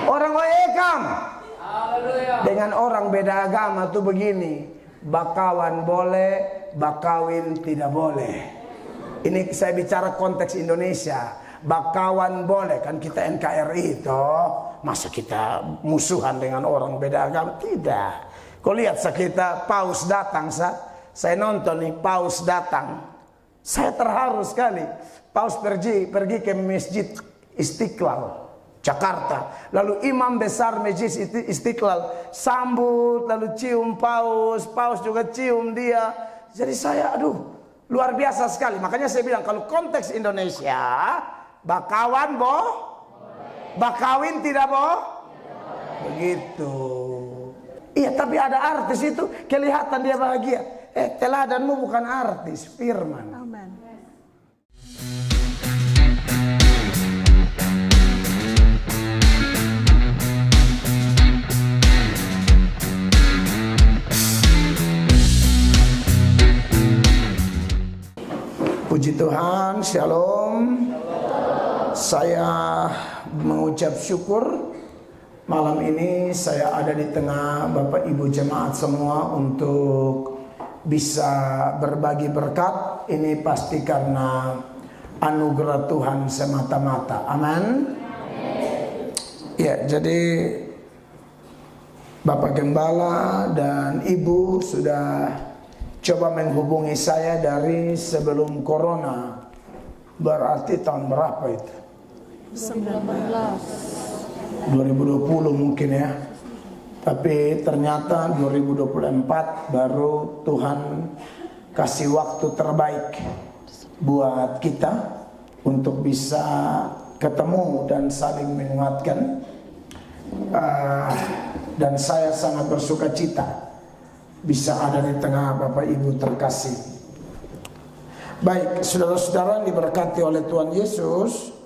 Orang Oekam dengan orang beda agama tuh begini, bakawan boleh, bakawin tidak boleh. Ini saya bicara konteks Indonesia. Bakawan boleh, kan kita NKRI toh. Masa kita musuhan dengan orang beda agama? Tidak. Kau lihat kita paus datang, saya nonton nih paus datang. Saya terharu sekali. Paus pergi ke Masjid Istiqlal Jakarta. Lalu imam besar Masjid Istiqlal sambut, lalu cium paus, paus juga cium dia. Jadi saya luar biasa sekali. Makanya saya bilang kalau konteks Indonesia, bakawan bakawin tidak begitu. Iya, tapi ada artis itu kelihatan dia bahagia. Teladanmu bukan artis, firman. Amen. Puji Tuhan, shalom. Saya mengucap syukur malam ini saya ada di tengah Bapak Ibu jemaat semua untuk bisa berbagi berkat. Ini pasti karena anugerah Tuhan semata-mata. Amin. Ya, jadi Bapak Gembala dan Ibu sudah coba menghubungi saya dari sebelum corona. Berarti tahun berapa itu? 2020 mungkin ya. Tapi ternyata 2024 baru Tuhan kasih waktu terbaik buat kita untuk bisa ketemu dan saling menguatkan. Dan saya sangat bersuka cita bisa ada di tengah Bapak Ibu terkasih. Baik, saudara-saudara diberkati oleh Tuhan Yesus.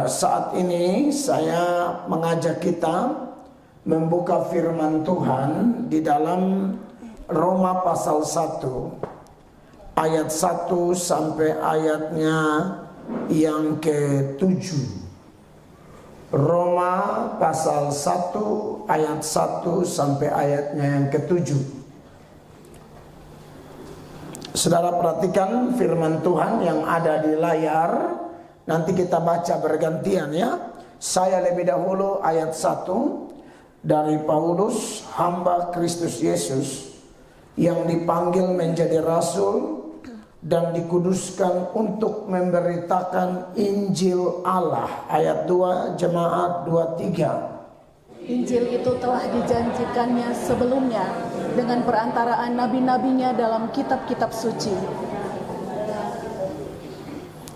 Saat ini saya mengajak kita membuka firman Tuhan di dalam Roma pasal 1 ayat 1 sampai ayatnya yang ke-7. Roma pasal 1 ayat 1 sampai ayatnya yang ke-7. Saudara perhatikan firman Tuhan yang ada di layar. Nanti kita baca bergantian ya. Saya lebih dahulu ayat 1 dari Paulus, hamba Kristus Yesus yang dipanggil menjadi rasul dan dikuduskan untuk memberitakan Injil Allah. Ayat 2 jemaat 23. Injil itu telah dijanjikannya sebelumnya dengan perantaraan nabi-nabinya dalam kitab-kitab suci.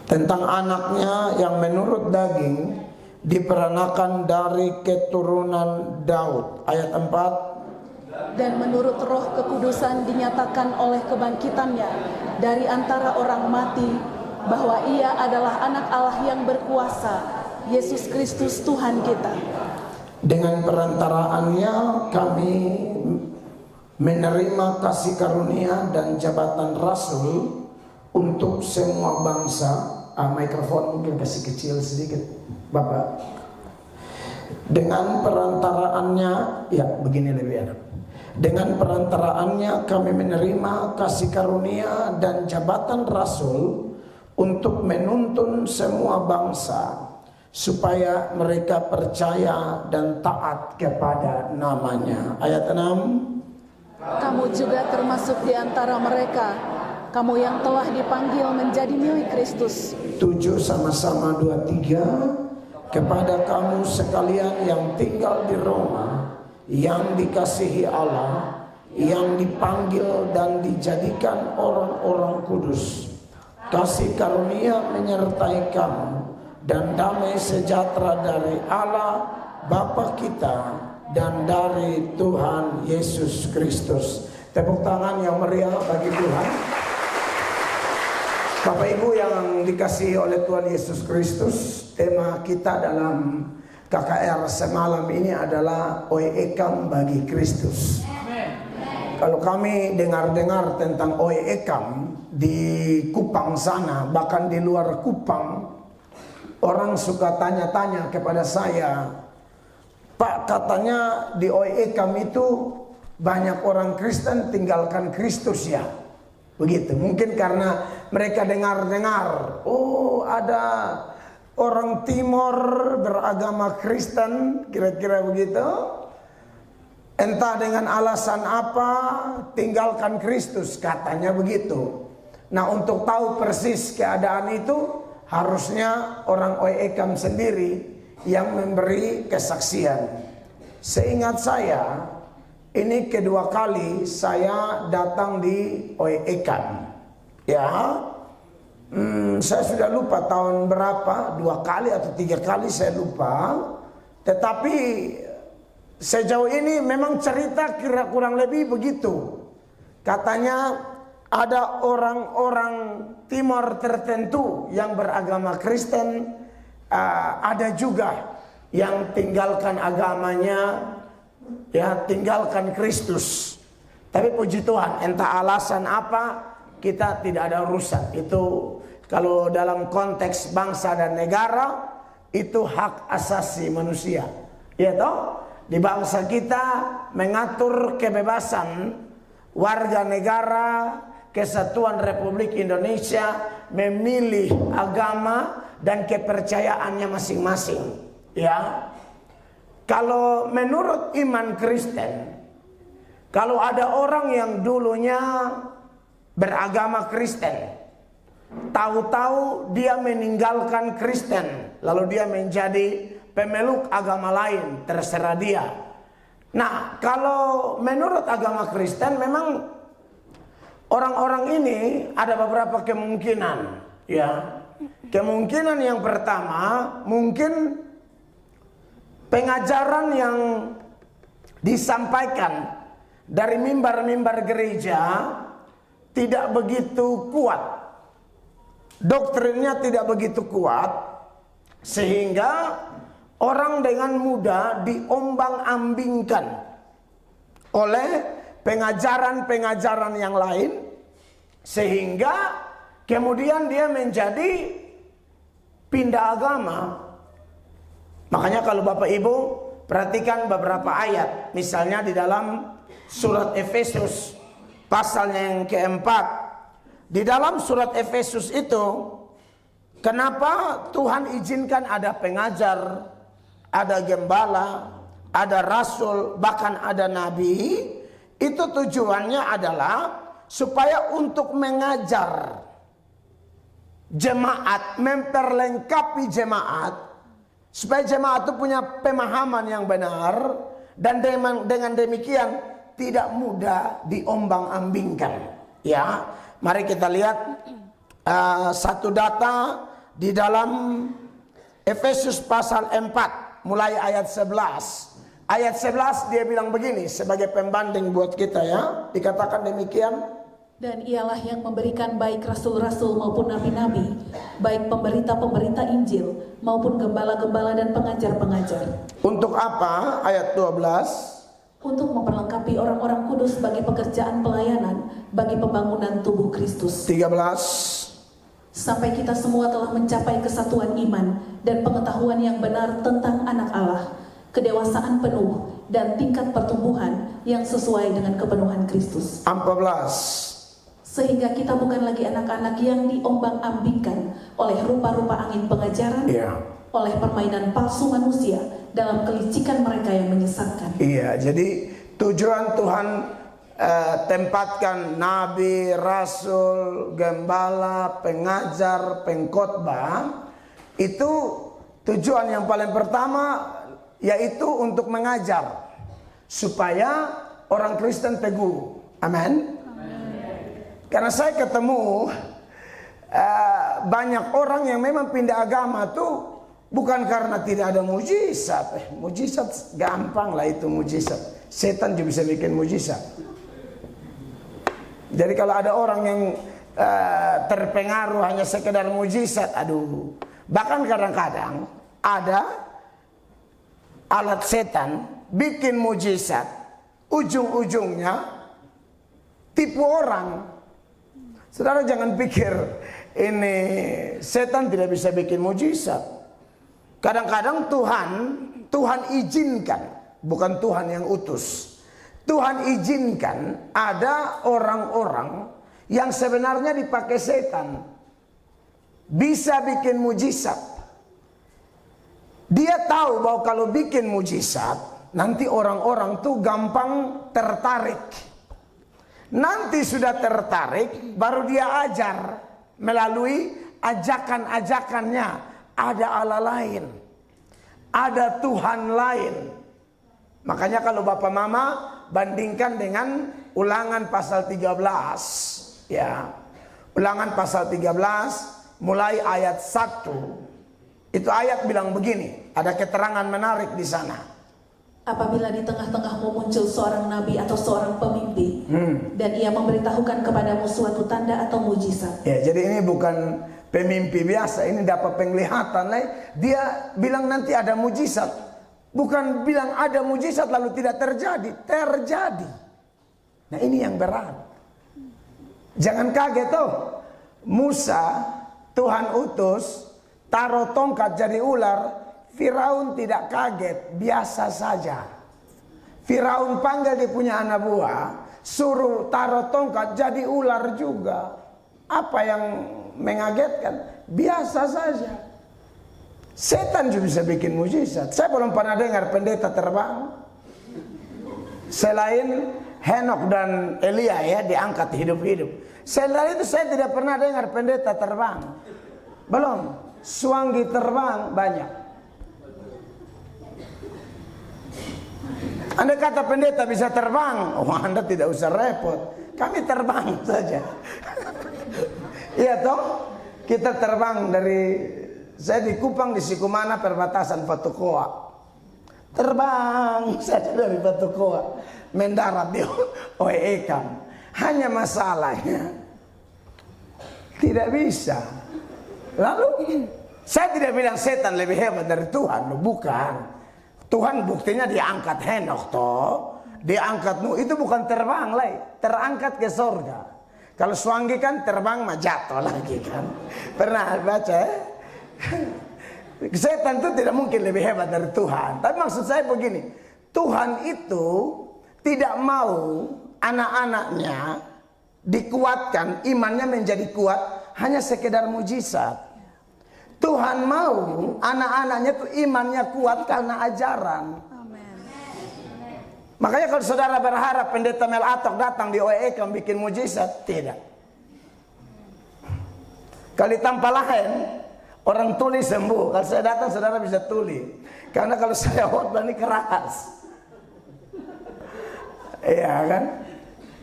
Tentang anaknya yang menurut daging diperanakan dari keturunan Daud. Ayat 4. Dan menurut roh kekudusan dinyatakan oleh kebangkitannya dari antara orang mati bahwa ia adalah anak Allah yang berkuasa, Yesus Kristus Tuhan kita. Dengan perantaraannya kami menerima kasih karunia dan jabatan rasul untuk semua bangsa. Mikrofon mungkin kasih kecil sedikit Bapak. Dengan perantaraannya, ya begini lebih enak. Dengan perantaraannya kami menerima kasih karunia dan jabatan rasul untuk menuntun semua bangsa supaya mereka percaya dan taat kepada namanya. Ayat 6. Kamu juga termasuk di antara mereka, kamu yang telah dipanggil menjadi milik Kristus. 7 sama-sama 23. Kepada kamu sekalian yang tinggal di Roma, yang dikasihi Allah, yang dipanggil dan dijadikan orang-orang kudus, kasih karunia menyertai kamu dan damai sejahtera dari Allah Bapa kita dan dari Tuhan Yesus Kristus. Tepuk tangan yang meriah bagi Tuhan. Bapak Ibu yang dikasihi oleh Tuhan Yesus Kristus, tema kita dalam KKR semalam ini adalah Oekam bagi Kristus. Kalau kami dengar-dengar tentang Oekam di Kupang sana, bahkan di luar Kupang, orang suka tanya-tanya kepada saya, Pak, katanya di OEKAM itu banyak orang Kristen tinggalkan Kristus ya. Begitu. Mungkin karena mereka dengar-dengar, oh ada orang Timor beragama Kristen, kira-kira begitu. Entah dengan alasan apa, tinggalkan Kristus, katanya begitu. Nah, untuk tahu persis keadaan itu, harusnya orang OEKAM sendiri yang memberi kesaksian. Seingat saya, ini kedua kali saya datang di OEKAM. Ya, saya sudah lupa tahun berapa, 2 kali atau 3 kali saya lupa. Tetapi sejauh ini memang cerita kurang lebih begitu. Katanya ada orang-orang Timor tertentu yang beragama Kristen, ada juga yang tinggalkan agamanya, ya tinggalkan Kristus. Tapi puji Tuhan, entah alasan apa, kita tidak ada urusan. Itu kalau dalam konteks bangsa dan negara, itu hak asasi manusia. Ya toh? Di bangsa kita mengatur kebebasan warga negara, Kesatuan Republik Indonesia memilih agama dan kepercayaannya masing-masing. Ya, kalau menurut iman Kristen, kalau ada orang yang dulunya beragama Kristen, tahu-tahu dia meninggalkan Kristen, lalu dia menjadi pemeluk agama lain, terserah dia. Nah, kalau menurut agama Kristen memang orang-orang ini ada beberapa kemungkinan, ya. Kemungkinan yang pertama, mungkin pengajaran yang disampaikan dari mimbar-mimbar gereja tidak begitu kuat. Doktrinnya tidak begitu kuat, sehingga orang dengan mudah diombang-ambingkan oleh pengajaran-pengajaran yang lain, sehingga kemudian dia menjadi pindah agama. Makanya kalau Bapak Ibu perhatikan beberapa ayat, misalnya di dalam surat Efesus pasalnya yang keempat. Di dalam surat Efesus itu, kenapa Tuhan izinkan ada pengajar, ada gembala, ada rasul, bahkan ada nabi? Itu tujuannya adalah supaya untuk mengajar jemaat, memperlengkapi jemaat, supaya jemaat itu punya pemahaman yang benar, dan dengan demikian tidak mudah diombang-ambingkan. Ya, mari kita lihat satu data di dalam Efesus pasal 4 mulai ayat 11. Ayat 11 dia bilang begini sebagai pembanding buat kita, ya. Dikatakan demikian. Dan ialah yang memberikan baik rasul-rasul maupun nabi-nabi, baik pemberita-pemberita Injil maupun gembala-gembala dan pengajar-pengajar. Untuk apa? Ayat 12. Untuk memperlengkapi orang-orang kudus bagi pekerjaan pelayanan, bagi pembangunan tubuh Kristus. 13. Sampai kita semua telah mencapai kesatuan iman dan pengetahuan yang benar tentang anak Allah, kedewasaan penuh dan tingkat pertumbuhan yang sesuai dengan kepenuhan Kristus. 14. Sehingga kita bukan lagi anak-anak yang diombang-ambingkan oleh rupa-rupa angin pengajaran, oleh permainan palsu manusia dalam kelicikan mereka yang menyesatkan. Iya, jadi tujuan Tuhan tempatkan nabi, rasul, gembala, pengajar, pengkhotbah, itu tujuan yang paling pertama yaitu untuk mengajar supaya orang Kristen teguh. Amin. Karena saya ketemu banyak orang yang memang pindah agama tuh bukan karena tidak ada mujizat. Mujizat gampang lah, itu mujizat. Setan juga bisa bikin mujizat. Jadi kalau ada orang yang terpengaruh hanya sekedar mujizat, aduh. Bahkan kadang-kadang ada alat setan bikin mujizat, ujung-ujungnya tipu orang. Saudara jangan pikir ini setan tidak bisa bikin mujizat. Kadang-kadang Tuhan izinkan bukan Tuhan yang utus. Tuhan izinkan ada orang-orang yang sebenarnya dipakai setan, bisa bikin mujizat. Dia tahu bahwa kalau bikin mujizat, nanti orang-orang tuh gampang tertarik. Nanti sudah tertarik, baru dia ajar melalui ajakan-ajakannya. Ada Allah lain, ada Tuhan lain. Makanya kalau Bapak Mama bandingkan dengan Ulangan pasal 13, ya. Ulangan pasal 13 mulai ayat 1. Itu ayat bilang begini, ada keterangan menarik di sana. Apabila di tengah-tengahmu muncul seorang nabi atau seorang pemimpin, dan ia memberitahukan kepadamu suatu tanda atau mujizat. Ya, jadi ini bukan pemimpi biasa, ini dapat penglihatan. Dia bilang nanti ada mujizat. Bukan bilang ada mujizat lalu tidak terjadi. Terjadi. Nah ini yang berat. Jangan kaget tuh. Musa, Tuhan utus, taruh tongkat jadi ular. Firaun tidak kaget, biasa saja. Firaun panggil dia punya anak buah, suruh taruh tongkat jadi ular juga. Apa yang mengagetkan? Biasa saja. Setan juga bisa bikin mujizat. Saya belum pernah dengar pendeta terbang. Selain Henok dan Elia ya diangkat hidup-hidup. Selain itu saya tidak pernah dengar pendeta terbang. Belum. Suanggi terbang banyak. Anda kata pendeta bisa terbang, oh Anda tidak usah repot. Kami terbang saja. Iya toh? Kita terbang dari, saya di Kupang di Sikumana perbatasan Patukoa. Terbang saja dari Patukoa, mendarat di Oeekam. Hanya masalahnya tidak bisa. Lalu saya tidak bilang setan lebih hebat dari Tuhan, bukan. Tuhan buktinya diangkat Henok toh, diangkat Nuh, itu bukan terbang lagi, terangkat ke surga. Kalau Suanggi kan terbang mah jatuh lagi kan. Pernah baca? Setan itu tidak mungkin lebih hebat dari Tuhan. Tapi maksud saya begini, Tuhan itu tidak mau anak-anaknya dikuatkan, imannya menjadi kuat hanya sekedar mujizat. Tuhan mau anak-anaknya tuh imannya kuat karena ajaran. Amen. Makanya kalau saudara berharap pendeta Mel Atok datang di OEK bikin mujizat, tidak. Kalau tanpa lain, orang tuli sembuh. Kalau saya datang saudara bisa tuli. Karena kalau saya khotbah ini keras. Iya kan?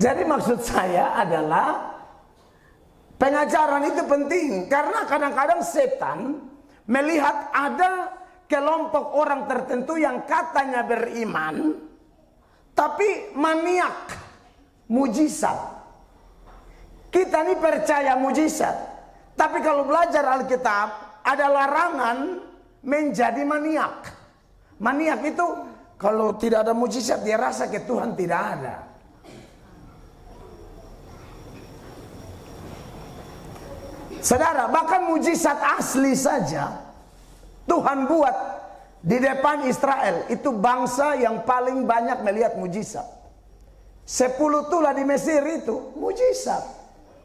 Jadi maksud saya adalah pengajaran itu penting. Karena kadang-kadang setan melihat ada kelompok orang tertentu yang katanya beriman, tapi maniak mujizat. Kita ini percaya mujizat, tapi kalau belajar Alkitab ada larangan menjadi maniak. Maniak itu kalau tidak ada mujizat dia rasa ke Tuhan tidak ada. Saudara, bahkan mujizat asli saja Tuhan buat di depan Israel. Itu bangsa yang paling banyak melihat mujizat. 10 tulah di Mesir itu mujizat.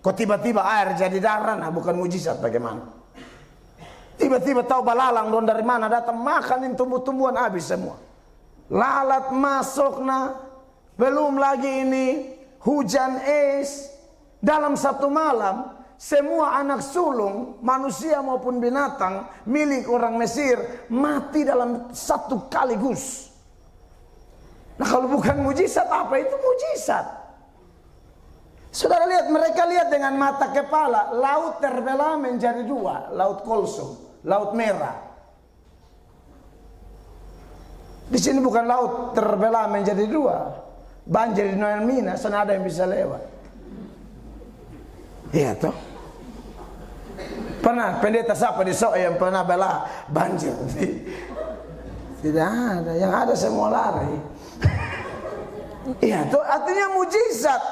Kok tiba-tiba air jadi darah, nah bukan mujizat bagaimana? Tiba-tiba tahu balalang don dari mana datang makanin tumbuh-tumbuhan habis semua. Lalat masuk nah, belum lagi ini hujan es dalam satu malam. Semua anak sulung, manusia maupun binatang, milik orang Mesir, mati dalam satu kaligus. Nah kalau bukan mujizat, apa itu mujizat? Saudara lihat, mereka lihat dengan mata kepala, laut terbelah menjadi dua, laut Kolsum, laut merah. Di sini bukan laut terbelah menjadi dua, banjir di Noel Mina, sana ada yang bisa lewat. Iya toh. Pernah pendeta siapa di Soe yang pernah bela banjir? Tidak ada, yang ada semua lari. Iya, itu artinya mujizat.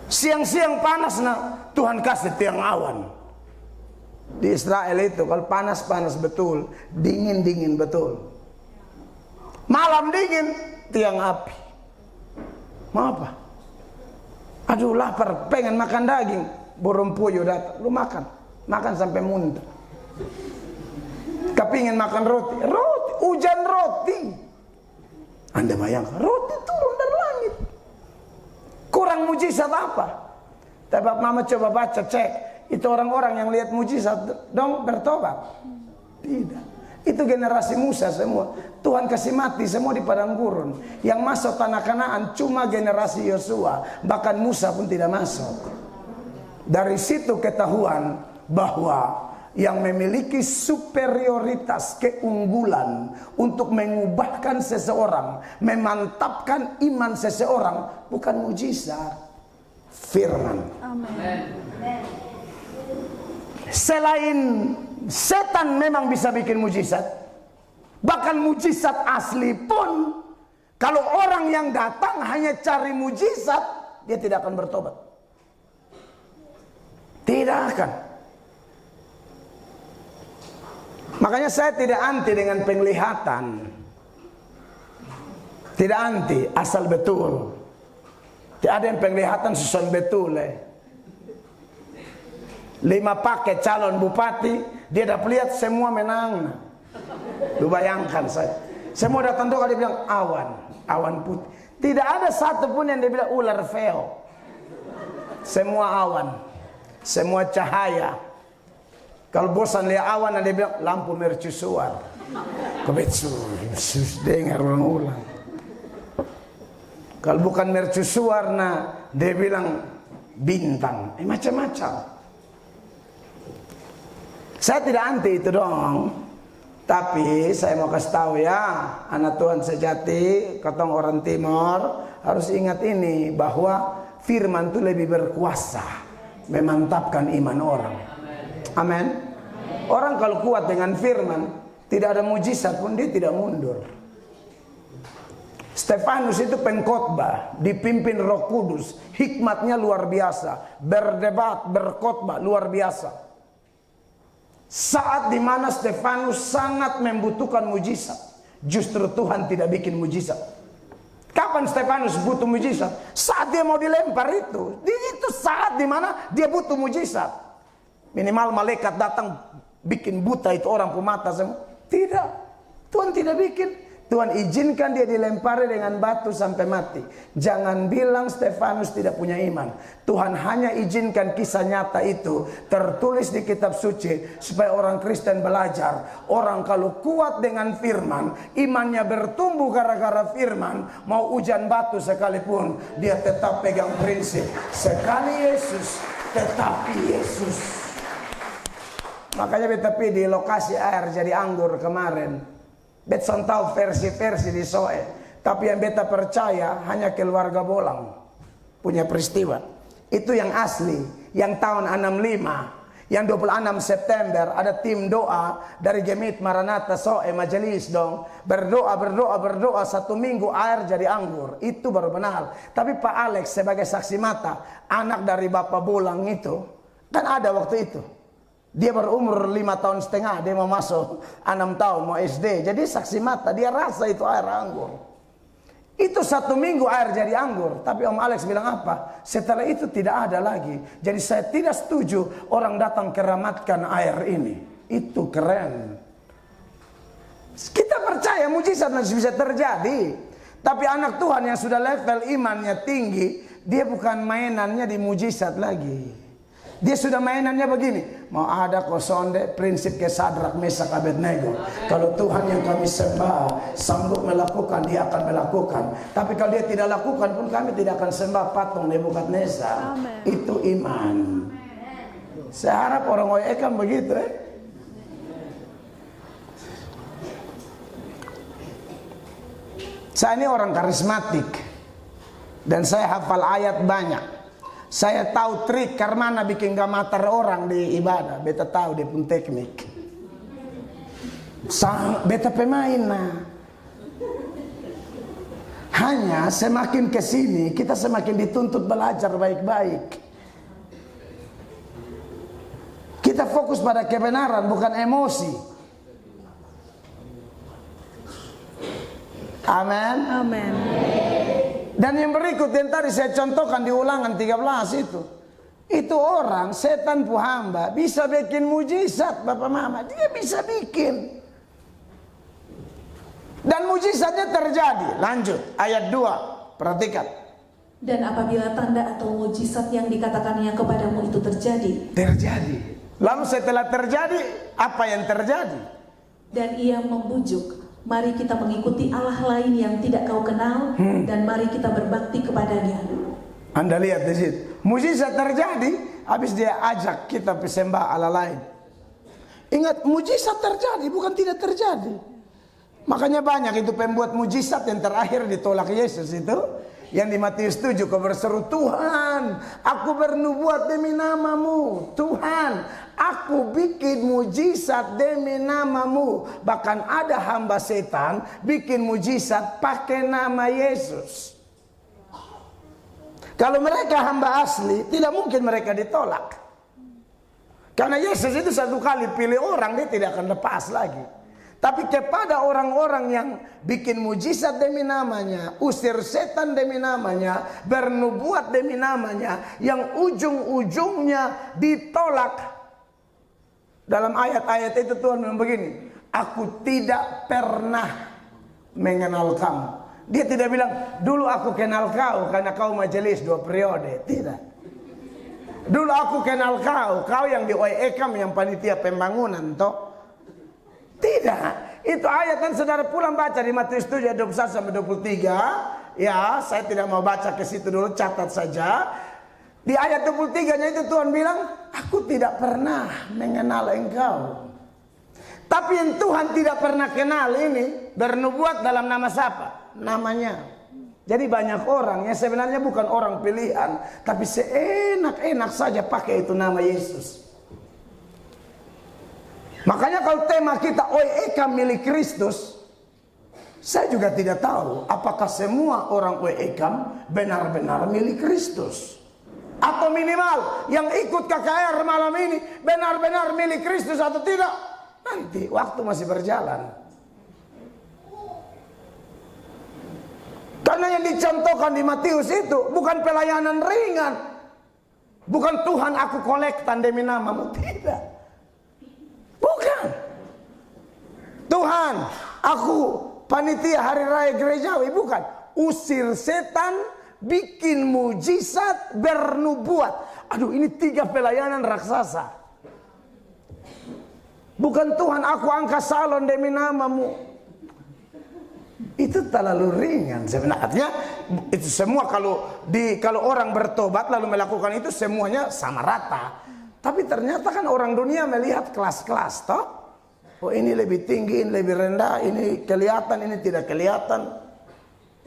Siang-siang panas nah, Tuhan kasih tiang awan. Di Israel itu kalau panas-panas betul, dingin-dingin betul. Malam dingin, tiang api. Mau apa? Aduh lapar, pengen makan daging. Burung puyuh datang, lu makan. Makan sampai muntah. Kepingin makan roti, hujan roti. Anda bayangkan, roti turun dari langit. Kurang mujizat apa? Tapi mama coba baca, cek. Itu orang-orang yang lihat mujizat dong bertobat. Tidak. Itu generasi Musa semua. Tuhan kasih mati semua di padang gurun. Yang masuk tanah Kanaan cuma generasi Yosua. Bahkan Musa pun tidak masuk. Dari situ ketahuan bahwa yang memiliki superioritas, keunggulan untuk mengubahkan seseorang, memantapkan iman seseorang, bukan mujizat, firman. Amen. Selain setan memang bisa bikin mujizat, bahkan mujizat asli pun, kalau orang yang datang hanya cari mujizat, dia tidak akan bertobat. Tidak akan. Makanya saya tidak anti dengan penglihatan. Tidak anti, asal betul. Tidak ada yang penglihatan susun betul. 5 paket calon bupati, dia dapat lihat semua menang. Lu bayangkan saya. Semua datang doa, dia bilang awan putih. Tidak ada satu pun yang dia bilang ular veo. Semua awan, semua cahaya. Kalau bosan lihat awan, dia bilang lampu mercusuar. Kebetsus, dengar ulang-ulang. Kalau bukan mercusuar, dia bilang bintang. Macam-macam. Saya tidak anti itu dong. Tapi saya mau kasih tahu ya, anak Tuhan sejati, ketong orang Timur, harus ingat ini, bahwa firman itu lebih berkuasa memantapkan iman orang. Amin. Orang kalau kuat dengan firman, tidak ada mujizat pun dia tidak mundur. Stefanus itu pengkhotbah, dipimpin Roh Kudus, hikmatnya luar biasa, berdebat, berkhotbah luar biasa. Saat dimana Stefanus sangat membutuhkan mujizat, justru Tuhan tidak bikin mujizat. Kapan Stefanus butuh mujizat? Saat dia mau dilempar itu. Itu saat dimana dia butuh mujizat. Minimal malaikat datang bikin buta itu orang pemata semua. Tidak, Tuhan tidak bikin. Tuhan izinkan dia dilempari dengan batu sampai mati. Jangan bilang Stefanus tidak punya iman. Tuhan hanya izinkan kisah nyata itu tertulis di kitab suci supaya orang Kristen belajar. Orang kalau kuat dengan firman, imannya bertumbuh gara-gara firman, mau hujan batu sekalipun, dia tetap pegang prinsip. Sekali Yesus, tetapi Yesus. Makanya beta di lokasi air jadi anggur kemarin. Beta tahu versi-versi di Soe, tapi yang beta percaya hanya keluarga Bolang punya peristiwa. Itu yang asli, yang tahun 65, yang 26 September ada tim doa dari Gemit Maranatha Soe Majelis dong. Berdoa 1 minggu air jadi anggur. Itu baru benar. Tapi Pak Alex sebagai saksi mata, anak dari Bapak Bolang itu, kan ada waktu itu. Dia berumur 5 tahun setengah, dia mau masuk 6 tahun, mau SD. Jadi saksi mata, dia rasa itu air anggur. Itu 1 minggu air jadi anggur. Tapi Om Alex bilang apa? Setelah itu tidak ada lagi. Jadi saya tidak setuju orang datang keramatkan air ini. Itu keren. Kita percaya mujizat masih bisa terjadi. Tapi anak Tuhan yang sudah level imannya tinggi, dia bukan mainannya di mujizat lagi. Dia sudah mainannya begini. Mau ada kosonde prinsip ke Sadrak Mesak Abednego. Kalau Tuhan yang kami sembah sanggup melakukan, dia akan melakukan. Tapi kalau dia tidak lakukan pun kami tidak akan sembah patung Nebukadnezar. Itu iman. Saya harap orang OE kan begitu. Saya ini orang karismatik. Dan saya hafal ayat banyak. Saya tahu trik karmana bikin gamatar orang di ibadah. Beta tahu dia pun teknik. Beta pemain Hanya semakin kesini kita semakin dituntut belajar baik-baik. Kita Kita fokus pada kebenaran, bukan emosi. Amin. Amin. Dan yang berikut yang tadi saya contohkan di Ulangan 13 itu. Itu orang, setan hamba, bisa bikin mujizat, Bapak Mama. Dia bisa bikin. Dan mujizatnya terjadi. Lanjut, ayat 2. Perhatikan. Dan apabila tanda atau mujizat yang dikatakannya kepadamu itu terjadi. Terjadi. Lalu setelah terjadi, apa yang terjadi? Dan ia membujuk, mari kita mengikuti Allah lain yang tidak kau kenal, dan mari kita berbakti kepadanya. Anda lihat di situ. Mujizat terjadi, habis dia ajak kita bersembah Allah lain. Ingat, mujizat terjadi, bukan tidak terjadi. Makanya banyak itu pembuat mujizat yang terakhir ditolak Yesus itu. Yang di Matius 7 kau berseru, Tuhan, aku bernubuat demi namamu. Tuhan, aku bikin mujizat demi namamu. Bahkan ada hamba setan bikin mujizat pakai nama Yesus. Kalau mereka hamba asli, tidak mungkin mereka ditolak. Karena Yesus itu satu kali pilih orang, dia tidak akan lepas lagi. Tapi kepada orang-orang yang bikin mujizat demi namanya, usir setan demi namanya, bernubuat demi namanya, yang ujung-ujungnya ditolak. Dalam ayat-ayat itu Tuhan bilang begini, aku tidak pernah mengenal kamu. Dia tidak bilang, dulu aku kenal kau karena kau majelis 2 periode. Tidak. Dulu aku kenal kau yang di OEKAM, yang panitia pembangunan toh. Tidak, itu ayat kan saudara pulang baca di Matius 7 ayat 21 sampai 23. Ya, saya tidak mau baca ke situ dulu, catat saja. Di ayat 23-nya itu Tuhan bilang, aku tidak pernah mengenal engkau. Tapi yang Tuhan tidak pernah kenal ini bernubuat dalam nama siapa? Namanya. Jadi banyak orang yang sebenarnya bukan orang pilihan, tapi seenak-enak saja pakai itu nama Yesus. Makanya kalau tema kita OEKAM milik Kristus, saya juga tidak tahu apakah semua orang OEKAM benar-benar milik Kristus. Atau minimal yang ikut KKR malam ini benar-benar milik Kristus atau tidak. Nanti waktu masih berjalan. Karena yang dicontohkan di Matius itu bukan pelayanan ringan. Bukan Tuhan aku kolektan demi namamu. Tidak. Bukan. Tuhan, aku panitia hari raya gerejawi. Bukan. Usir setan, bikin mujizat, bernubuat. Aduh, ini 3 pelayanan raksasa. Bukan Tuhan, aku angkat salon demi namamu. Itu terlalu ringan sebenarnya. Itu semua kalau orang bertobat lalu melakukan itu semuanya sama rata. Tapi ternyata kan orang dunia melihat kelas-kelas toh. Oh, ini lebih tinggi, ini lebih rendah, ini kelihatan, ini tidak kelihatan.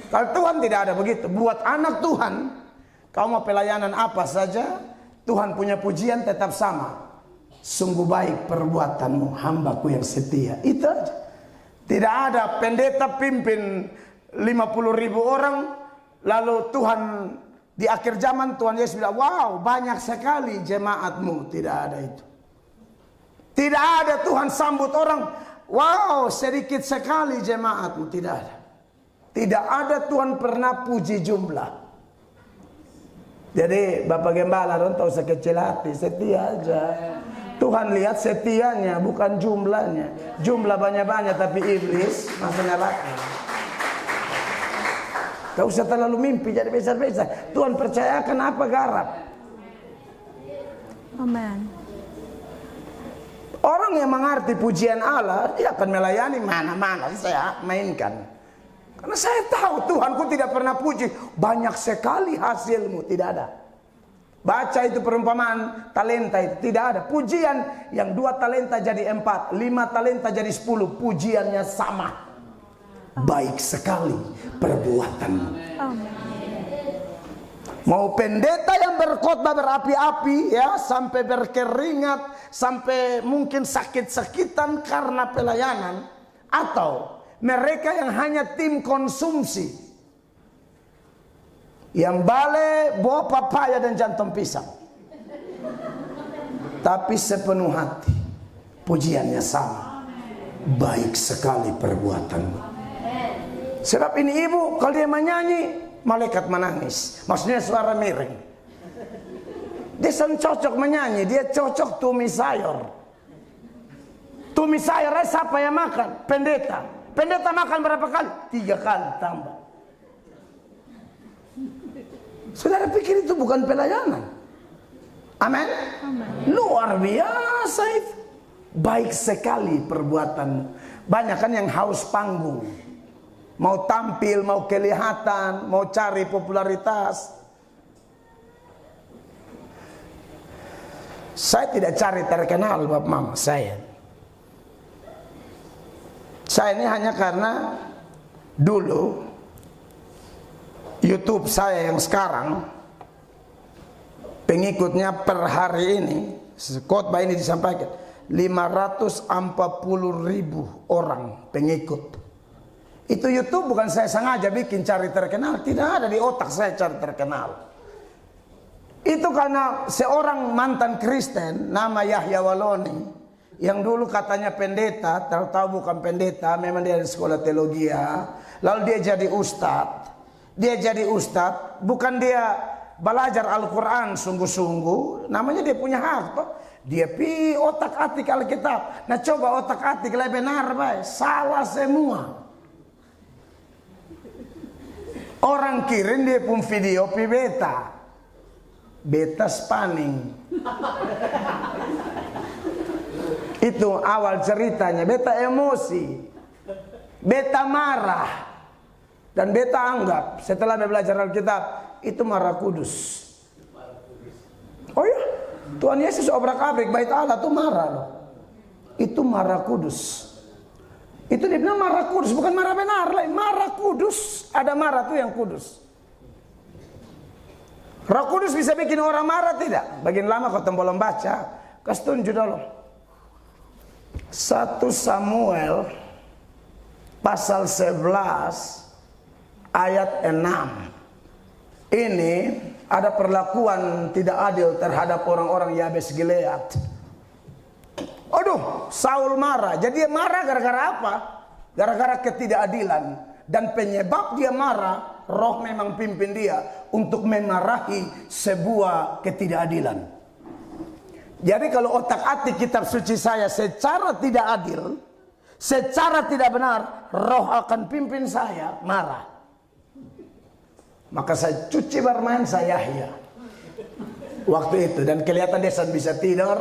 Kalau Tuhan tidak ada begitu. Buat anak Tuhan, kau mau pelayanan apa saja, Tuhan punya pujian tetap sama. Sungguh baik perbuatanmu, hambaku yang setia. Itu aja. Tidak ada pendeta pimpin 50.000 orang, lalu Tuhan di akhir zaman Tuhan Yesus bilang, wow banyak sekali jemaatmu. Tidak ada itu. Tidak ada Tuhan sambut orang, wow sedikit sekali jemaatmu. Tidak ada. Tidak ada Tuhan pernah puji jumlah. Jadi Bapak Gembala don't tahu sekecil hati, setia aja. Tuhan lihat setianya bukan jumlahnya. Jumlah banyak-banyak tapi iblis masuk neraka. Gak usah terlalu mimpi jadi besar-besar. Tuhan percayakan apa garap. Amin. Orang yang mengerti pujian Allah, dia akan melayani mana-mana saya mainkan. Karena saya tahu Tuhanku tidak pernah puji. Banyak sekali hasilmu, tidak ada. Baca itu perumpamaan talenta itu, tidak ada. Pujian yang 2 talenta jadi 4, 5 talenta jadi 10. Pujiannya sama. Baik sekali perbuatanmu. Mau pendeta yang berkhotbah berapi-api ya, sampai berkeringat, sampai mungkin sakit-sakitan karena pelayanan, atau mereka yang hanya tim konsumsi, yang bale, bawa papaya dan jantung pisang. tapi sepenuh hati. Pujiannya sama. Baik sekali perbuatanmu. Sebab ini ibu, kalau dia menyanyi, malaikat menangis. Maksudnya suara miring. Dia cocok menyanyi, dia cocok tumis sayur. Tumis sayurnya siapa yang makan? Pendeta. Pendeta makan berapa kali? 3 kali tambah. Saudara pikir itu bukan pelayanan? Amin? Luar biasa itu. Baik sekali perbuatanmu. Banyak kan yang haus panggung. Mau tampil, mau kelihatan, mau cari popularitas. Saya tidak cari terkenal, Bapak Mama. Saya ini hanya karena dulu YouTube saya yang sekarang pengikutnya per hari ini, khotbah ini disampaikan 540.000 orang pengikut. Itu YouTube bukan saya sengaja bikin cari terkenal, tidak ada di otak saya cari terkenal. Itu karena seorang mantan Kristen nama Yahya Waloni yang dulu katanya pendeta, tahu bukan pendeta, memang dia di sekolah teologi ya. Lalu dia jadi ustadz. Dia jadi ustadz, bukan dia belajar Al-Quran sungguh-sungguh, namanya dia punya hak toh. Dia pi otak-atik Alkitab. Nah coba otak-atik lebih benar baik, salah semua. Orang kirim dia pun video pi beta spanning. Itu awal ceritanya, beta emosi, beta marah, dan beta anggap setelah belajar Alkitab itu marah kudus. Oh ya, Tuhan Yesus obrak-abrik bait Allah tuh marah loh. Itu marah kudus. Itu dia bilang marah kudus, bukan marah benar lah, marah kudus. Ada marah tuh yang kudus. Roh Kudus bisa bikin orang marah tidak? Bagian lama kau belum baca, kasih tunjuk dulu. 1 Samuel pasal 11 ayat 6. Ini ada perlakuan tidak adil terhadap orang-orang Yabes Gilead. Aduh, Saul marah. Jadi dia marah gara-gara apa? Gara-gara ketidakadilan. Dan penyebab dia marah, roh memang pimpin dia untuk memarahi sebuah ketidakadilan. Jadi kalau otak-atik kitab suci saya secara tidak adil, secara tidak benar, roh akan pimpin saya marah. Maka saya cuci bermain saya Yahya waktu itu, dan kelihatan dia bisa tidur.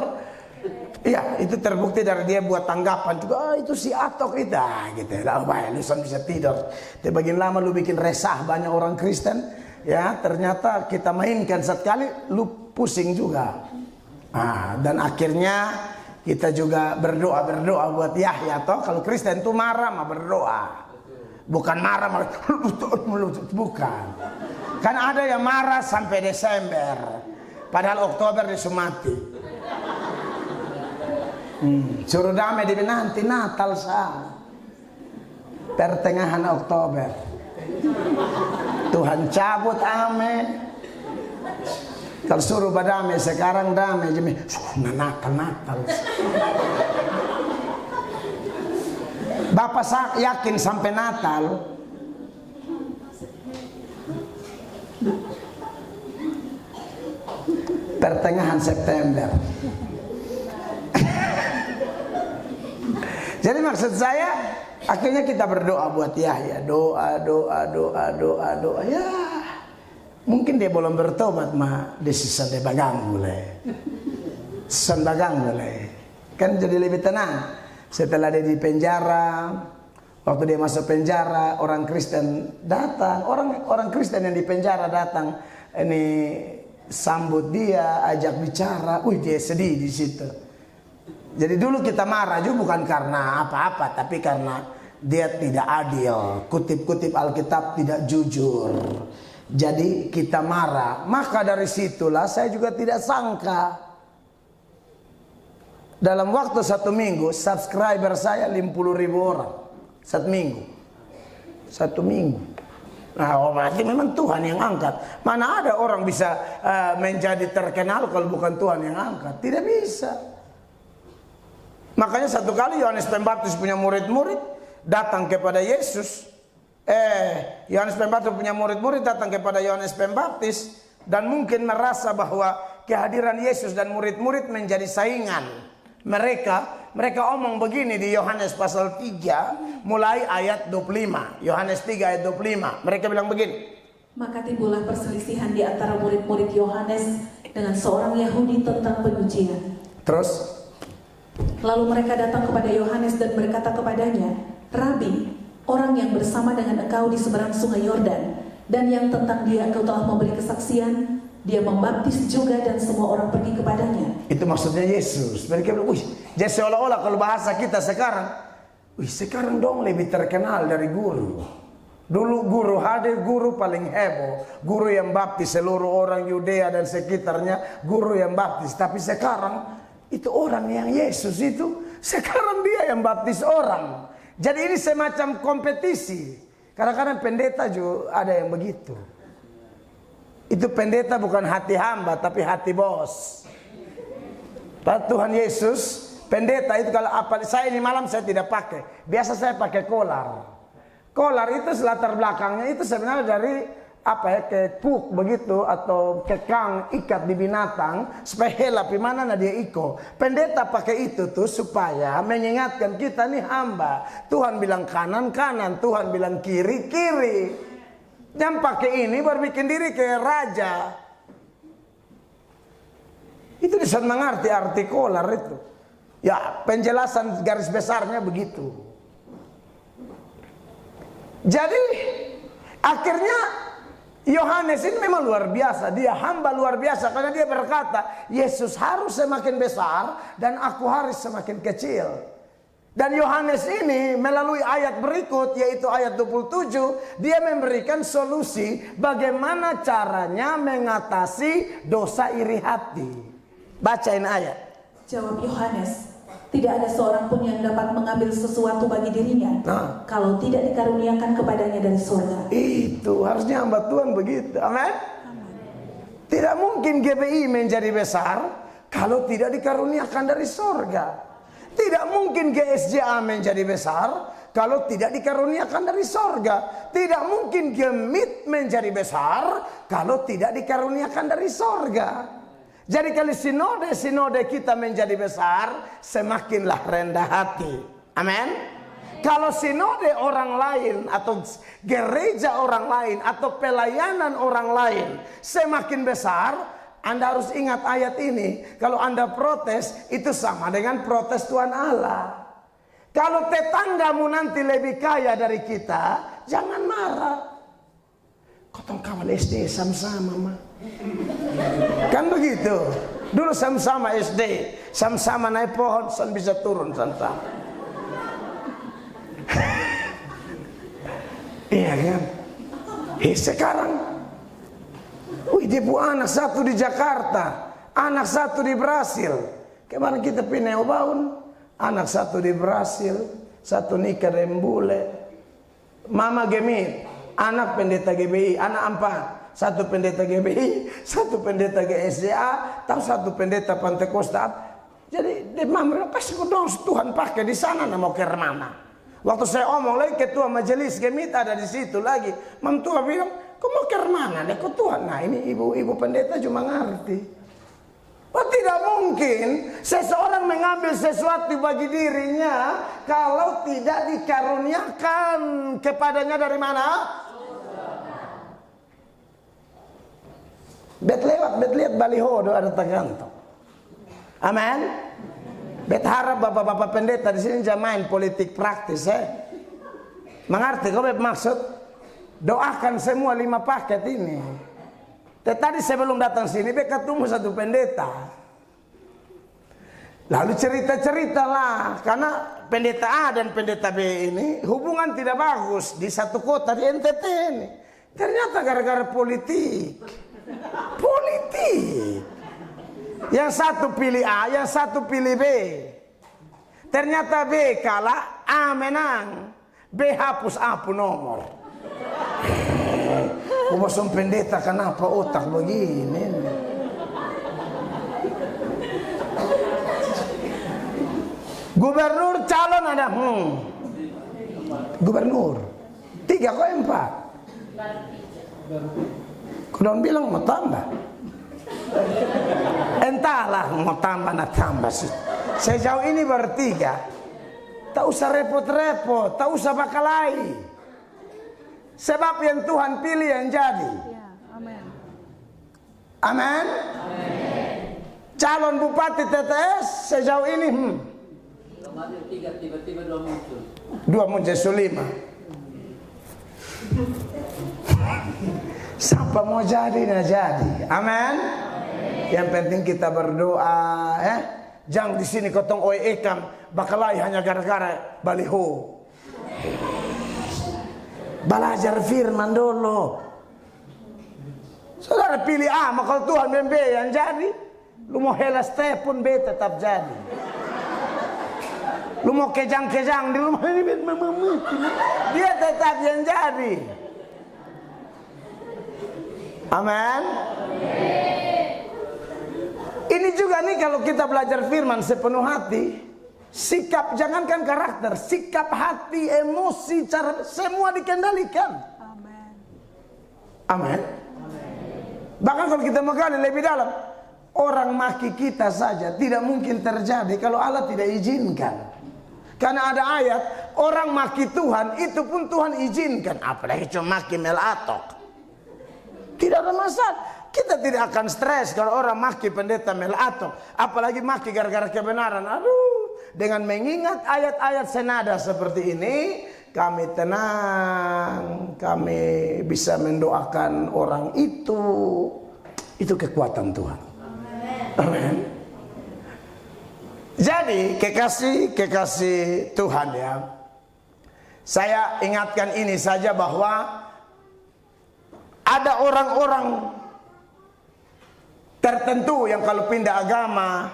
Iya, itu terbukti dari dia buat tanggapan juga. Itu si Atok itu, gitu. Lah, baik, lu bisa tidur. Tapi bagian lama lu bikin resah banyak orang Kristen. Ya, ternyata kita mainkan sekali, lu pusing juga. Dan akhirnya kita juga berdoa buat Yahya. Toh kalau Kristen tuh marah mah berdoa. Bukan marah malah bukan. Kan ada yang marah sampai Desember, padahal Oktober disumati. Suruh damai di nanti Natal sah. Pertengahan Oktober. Tuhan cabut ame. Kalau suruh badamai sekarang damai jemi. Natal. Bapak yakin sampai Natal pertengahan September. Jadi maksud saya, akhirnya kita berdoa buat Yahya, doa. Ya, mungkin dia belum bertobat mah, desisan dia bagang boleh, kan jadi lebih tenang. Setelah dia di penjara, waktu dia masuk penjara, orang Kristen datang, orang Kristen yang di penjara datang, ini sambut dia, ajak bicara, dia sedih di situ. Jadi dulu kita marah juga bukan karena apa-apa, tapi karena dia tidak adil, kutip-kutip Alkitab tidak jujur. Jadi kita marah. Maka dari situlah saya juga tidak sangka, dalam waktu 1 minggu subscriber saya 50.000 orang. 1 minggu. Nah, berarti memang Tuhan yang angkat. Mana ada orang bisa menjadi terkenal kalau bukan Tuhan yang angkat? Tidak bisa. Makanya satu kali Yohanes Pembaptis punya murid-murid datang kepada Yesus. Yohanes Pembaptis punya murid-murid datang kepada Yohanes Pembaptis dan mungkin merasa bahwa kehadiran Yesus dan murid-murid menjadi saingan. Mereka omong begini di Yohanes pasal 3 mulai ayat 25. Yohanes 3 ayat 25. Mereka bilang begini. Maka timbullah perselisihan di antara murid-murid Yohanes dengan seorang Yahudi tentang penyucian. Terus Lalu mereka datang kepada Yohanes dan berkata kepadanya, Rabi, orang yang bersama dengan engkau di seberang sungai Yordan, dan yang tentang dia engkau telah memberi kesaksian, dia membaptis juga dan semua orang pergi kepadanya. itu maksudnya Yesus. Mereka bilang, wih, jadi seolah-olah kalau bahasa kita sekarang, wih, sekarang dong lebih terkenal dari guru. Dulu guru hadir, guru paling heboh, guru yang baptis seluruh orang Yudea dan sekitarnya, guru yang baptis. Tapi sekarang itu orang yang Yesus itu, sekarang dia yang baptis orang. Jadi ini semacam kompetisi. Kadang-kadang pendeta juga ada yang begitu. Itu pendeta bukan hati hamba tapi hati bos. Pada Tuhan Yesus, pendeta itu kalau apa, saya ini malam saya tidak pakai. Biasa saya pakai kolar. Kolar itu latar belakangnya itu sebenarnya dari apa ya, kepuk begitu atau kekang ikat di binatang supaya helap mana dia iko. Pendeta pakai itu tuh supaya mengingatkan kita nih hamba. Tuhan bilang kanan kanan, Tuhan bilang kiri kiri. Yang pakai ini baru bikin diri kayak raja. Itu bisa mengerti arti kolar itu. Ya penjelasan garis besarnya begitu. Jadi akhirnya Yohanes ini memang luar biasa. Dia hamba luar biasa karena dia berkata, Yesus harus semakin besar dan aku harus semakin kecil. Dan Yohanes ini melalui ayat berikut yaitu ayat 27, dia memberikan solusi bagaimana caranya mengatasi dosa iri hati. Bacain ayat. Jawab Yohanes, tidak ada seorang pun yang dapat mengambil sesuatu bagi dirinya kalau tidak dikaruniakan kepadanya dari surga. Itu harusnya hamba Tuhan begitu. Amin. Tidak mungkin GBI menjadi besar kalau tidak dikaruniakan dari surga. Tidak mungkin GSJA menjadi besar kalau tidak dikaruniakan dari surga. Tidak mungkin Gemit menjadi besar kalau tidak dikaruniakan dari surga. Jadi kalau sinode kita menjadi besar, semakinlah rendah hati. Amin. Kalau sinode orang lain atau gereja orang lain atau pelayanan orang lain semakin besar, Anda harus ingat ayat ini. Kalau Anda protes, itu sama dengan protes Tuhan Allah. Kalau tetanggamu nanti lebih kaya dari kita, jangan marah. Kotong kawan SD sama-sama mah. Kan begitu. Dulu sama-sama SD, sama-sama naik pohon, san bisa turun sama-sama. Iya kan? Sekarang, dia punya anak satu di Jakarta, anak satu di Brasil. Kemarin kita pindah Baun, anak satu di Brasil, satu nikah Rembule. Mama Gemit, anak pendeta GBI, anak empat. Satu pendeta GBI, satu pendeta GSJA, tahu satu pendeta Pantekosta. Jadi dia mama kasih dong Tuhan pakai di sana mau ke mana. Waktu saya omong lagi ketua majelis Gemit ada di situ lagi. Mam Tuhan bilang, kau mau ke mana? Kau Tuhan. Nah ini ibu-ibu pendeta cuma ngerti. Oh tidak mungkin seseorang mengambil sesuatu bagi dirinya kalau tidak dikaruniakan kepadanya dari mana? Bet lewat, bet lihat baliho ada tergantung. Amin. Bet harap bapak-bapak pendeta di sini jangan main politik praktis, Mengerti kau bet maksud? Doakan semua 5 paket ini. Tadi sebelum datang sini bet ketemu satu pendeta. Lalu cerita-cerita lah, karena pendeta A dan pendeta B ini hubungan tidak bagus di satu kota di NTT ini. Ternyata gara-gara politik. Yang satu pilih A, yang satu pilih B. Ternyata B kalah, A menang. B hapus A pun nomor. Bosong pendeta kenapa otak begini? Gubernur calon ada, gubernur 3 kok 4. Kau bilang mau tambah. Entahlah mau tambah nak tambah sih. Sejauh ini bertiga. Tak usah repot-repot, tak usah bakalai. Sebab yang Tuhan pilih yang jadi. Amin. Amin. Calon bupati TTS sejauh ini tiba-tiba 2 muncul. 2 muncul 5. Siapa mau jadi nah jadi. Amin. Yang penting kita berdoa, Jangan di sini kotong ekam bakalai hanya gara-gara baliho. Belajar firman dulu. Saudara pilih A, maka Tuhan membe yang jadi. Lu mau helas teh pun B tetap jadi. Lu mau kejang-kejang di rumah ini dia tetap yang jadi. Amin. Ini juga nih kalau kita belajar firman sepenuh hati, sikap, jangankan karakter, sikap hati, emosi, cara semua dikendalikan. Amin. Amin. Bahkan kalau kita menggali lebih dalam, orang maki kita saja tidak mungkin terjadi kalau Allah tidak izinkan. Karena ada ayat, orang maki Tuhan itu pun Tuhan izinkan. Apalagi cuma maki melatok. Tidak ada masalah. Kita tidak akan stres kalau orang maki pendeta melatok. Apalagi maki gara-gara kebenaran. Aduh, dengan mengingat ayat-ayat senada seperti ini, kami tenang, kami bisa mendoakan orang itu. Itu kekuatan Tuhan. Amin. Jadi kekasih Tuhan ya. Saya ingatkan ini saja bahwa ada orang-orang tertentu yang kalau pindah agama,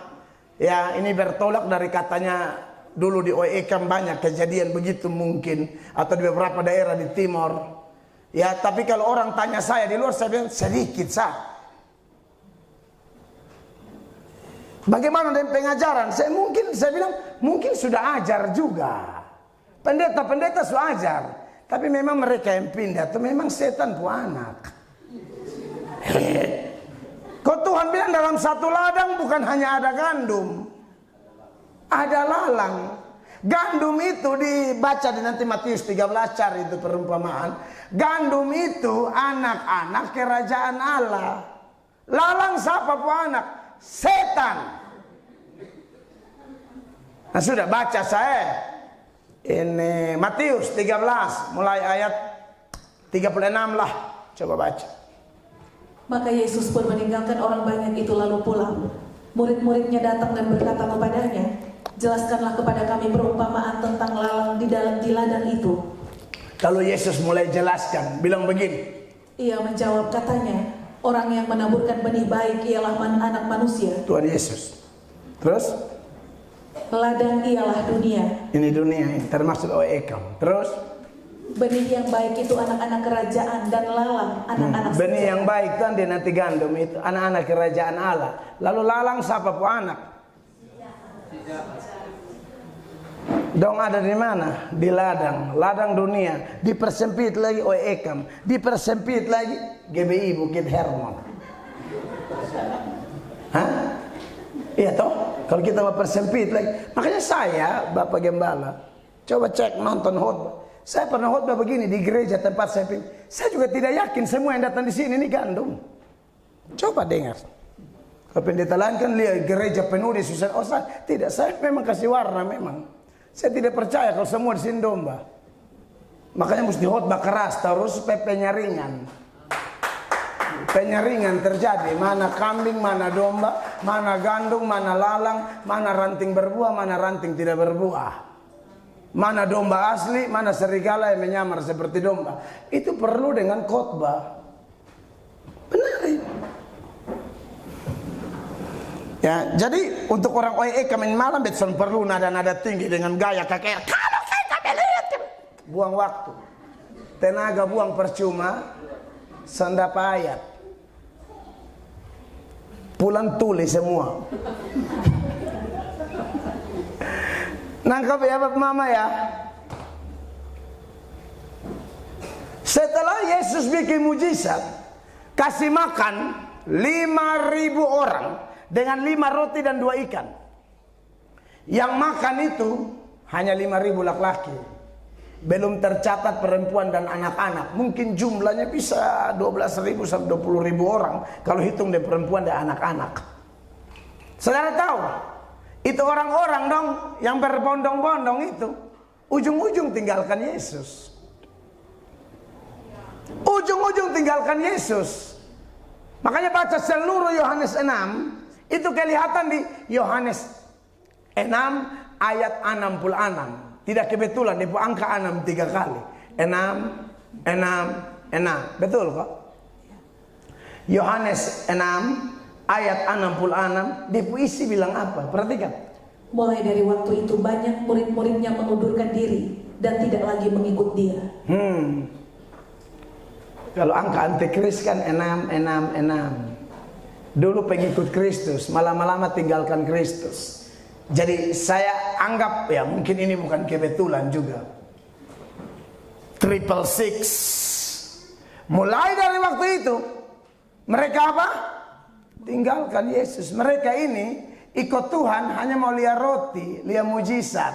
ya ini bertolak dari katanya dulu di OEKAM banyak kejadian begitu mungkin, atau di beberapa daerah di timur. Ya, tapi kalau orang tanya saya di luar, saya bilang sedikit sah. Bagaimana dengan pengajaran? Saya bilang mungkin sudah ajar juga. Pendeta-pendeta sudah ajar, tapi memang mereka yang pindah itu memang setan bu anak. Kau Tuhan bilang dalam satu ladang bukan hanya ada gandum, ada lalang. Gandum itu dibaca di nanti Matius 13 cari itu perumpamaan. Gandum itu anak-anak kerajaan Allah. Lalang siapa bu anak? Setan. Nah sudah baca saya ini Matius 13 mulai ayat 36 lah. Coba baca. Maka Yesus pun meninggalkan orang banyak itu lalu pulang. Murid-muridnya datang dan berkata kepadanya, jelaskanlah kepada kami perumpamaan tentang lalang di ladang itu. Kalau Yesus mulai jelaskan, bilang begini. Ia menjawab katanya, orang yang menaburkan benih baik ialah anak manusia. Tuhan Yesus. Terus? Ladang ialah dunia. Ini dunia ini, termasuk OEKAM. Terus? Benih yang baik itu anak-anak kerajaan dan lalang anak-anak benih yang baik kan dia nanti gandum itu anak-anak kerajaan Allah. Lalu lalang siapa po anak? Dong ada di mana? Di ladang dunia. Dipersempit lagi OEKAM, dipersempit lagi GBI Bukit Hermon. Hah? Iya toh? Kalau kita mau persempit lagi, makanya saya Bapak Gembala coba cek nonton khotbah. Saya pernah khotbah begini di gereja tempat saya pilih. Saya juga tidak yakin semua yang datang di sini ini gandum. Coba dengar. Kalau pendeta lain kan lihat gereja penuh di susah. Oh saya tidak, saya memang kasih warna memang. Saya tidak percaya kalau semua di sini domba. Makanya mesti khotbah keras terus supaya penyaringan. Penyaringan terjadi. Mana kambing, mana domba, mana gandum, mana lalang, mana ranting berbuah, mana ranting tidak berbuah. Mana domba asli, mana serigala yang menyamar seperti domba. Itu perlu dengan khotbah. Benar ini. Ya, jadi untuk orang OEKAM malam betul perlu nada-nada tinggi dengan gaya kakek. Kalau kita melihat, buang waktu, tenaga buang percuma. sandapa ayat. Pulang tulis semua. Nangkap ya Bapak Mama ya. Setelah Yesus bikin mujizat, kasih makan 5.000 orang dengan 5 roti dan 2 ikan. Yang makan itu hanya 5.000 laki-laki. Belum tercatat perempuan dan anak-anak. Mungkin jumlahnya bisa 12.000 sampai 20.000 orang kalau hitung dari perempuan dan anak-anak. Saudara tahu, itu orang-orang dong yang berbondong-bondong itu ujung-ujung tinggalkan Yesus. Ujung-ujung tinggalkan Yesus. Makanya baca seluruh Yohanes 6, itu kelihatan di Yohanes 6 ayat 66. Tidak kebetulan dia angka 6 3 kali. 6, 6. Betul kok? Yohanes 6 ayat 66, di puisi bilang apa? Perhatikan. Mulai dari waktu itu banyak murid-muridnya mengundurkan diri dan tidak lagi mengikut dia. Kalau angka antikris kan 6. Dulu pengikut Kristus, lama-lama tinggalkan Kristus. Jadi saya anggap ya mungkin ini bukan kebetulan juga. 666. Mulai dari waktu itu mereka apa? Tinggalkan Yesus. Mereka ini ikut Tuhan hanya mau lihat roti, lihat mujizat.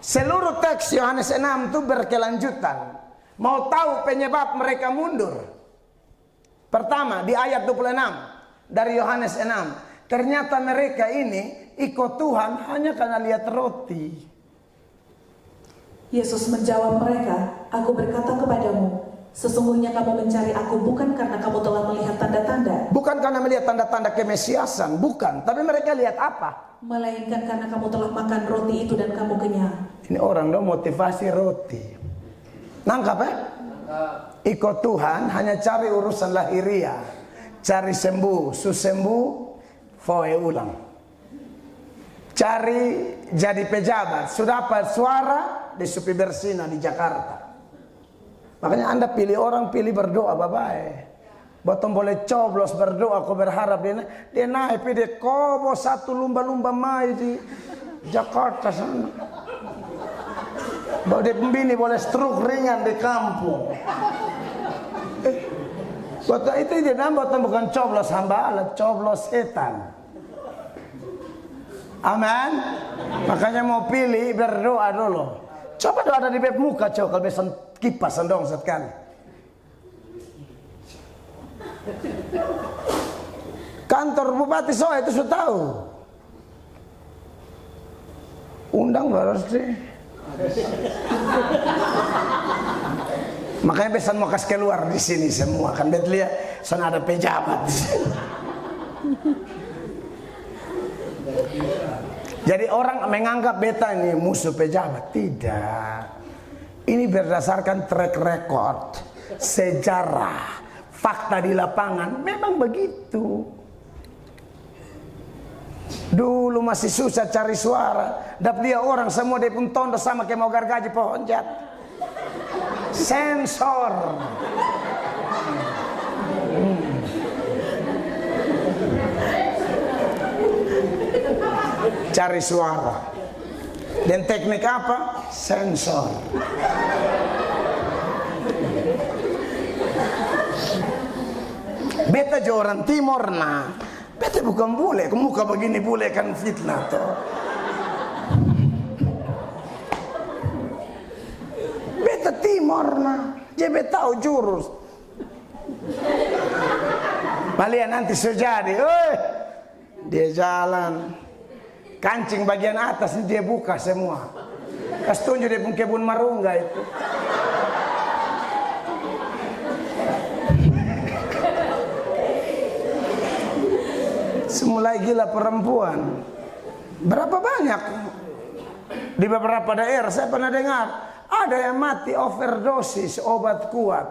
Seluruh teks Yohanes 6 itu berkelanjutan. Mau tahu penyebab mereka mundur? Pertama di ayat 26 dari Yohanes 6. Ternyata mereka ini ikut Tuhan hanya karena lihat roti. Yesus menjawab mereka, "Aku berkata kepadamu, sesungguhnya kamu mencari aku bukan karena kamu telah melihat tanda-tanda." Bukan karena melihat tanda-tanda kemesiasan, bukan. Tapi mereka lihat apa? Melainkan karena kamu telah makan roti itu dan kamu kenyang. Ini orang dong motivasi roti. Nangkap ya? Ikut Tuhan hanya cari urusan lahiriah. Cari sembuh, susembuh, foe ulang. Cari jadi pejabat, sudah dapat suara di Supi Bersina di Jakarta. Makanya Anda pilih orang, pilih berdoa bapak. Botong boleh coblos berdoa, kau berharap dia naik dia kobo satu lumba-lumba mai di Jakarta sana. Bahwa dia pembini boleh stroke ringan di kampung. Botong itu dia botong bukan coblos hamba Allah, coblos setan. Amin. Makanya mau pilih berdoa dulu. Coba doa ada di beb muka coba kalau bisa kipas dong sekali. Kantor Bupati Soe itu sudah tahu. Undang baru sih. Makanya pesan mau kasih keluar di sini semua kan bet lihat sana ada pejabat. Jadi orang menganggap beta ini musuh pejabat. Tidak. Ini berdasarkan track record, sejarah, fakta di lapangan. Memang begitu. Dulu masih susah cari suara. Dapat dia orang semua dia pun tondo sama kayak mau gargaji pohon jat. Sensor. Cari suara. Dan teknik apa? Sensor. Beta jo orang timur nah. Beta bukan bule, muka begini bule kan fitnah toh. Beta timur nah. Dia beta tahu jurus. Malia nanti sejadi, dia jalan. Kancing bagian atas dia buka semua. Kas tunjuk dia pun kebun marungga itu. Semulai gila perempuan. Berapa banyak di beberapa daerah saya pernah dengar ada yang mati overdosis obat kuat.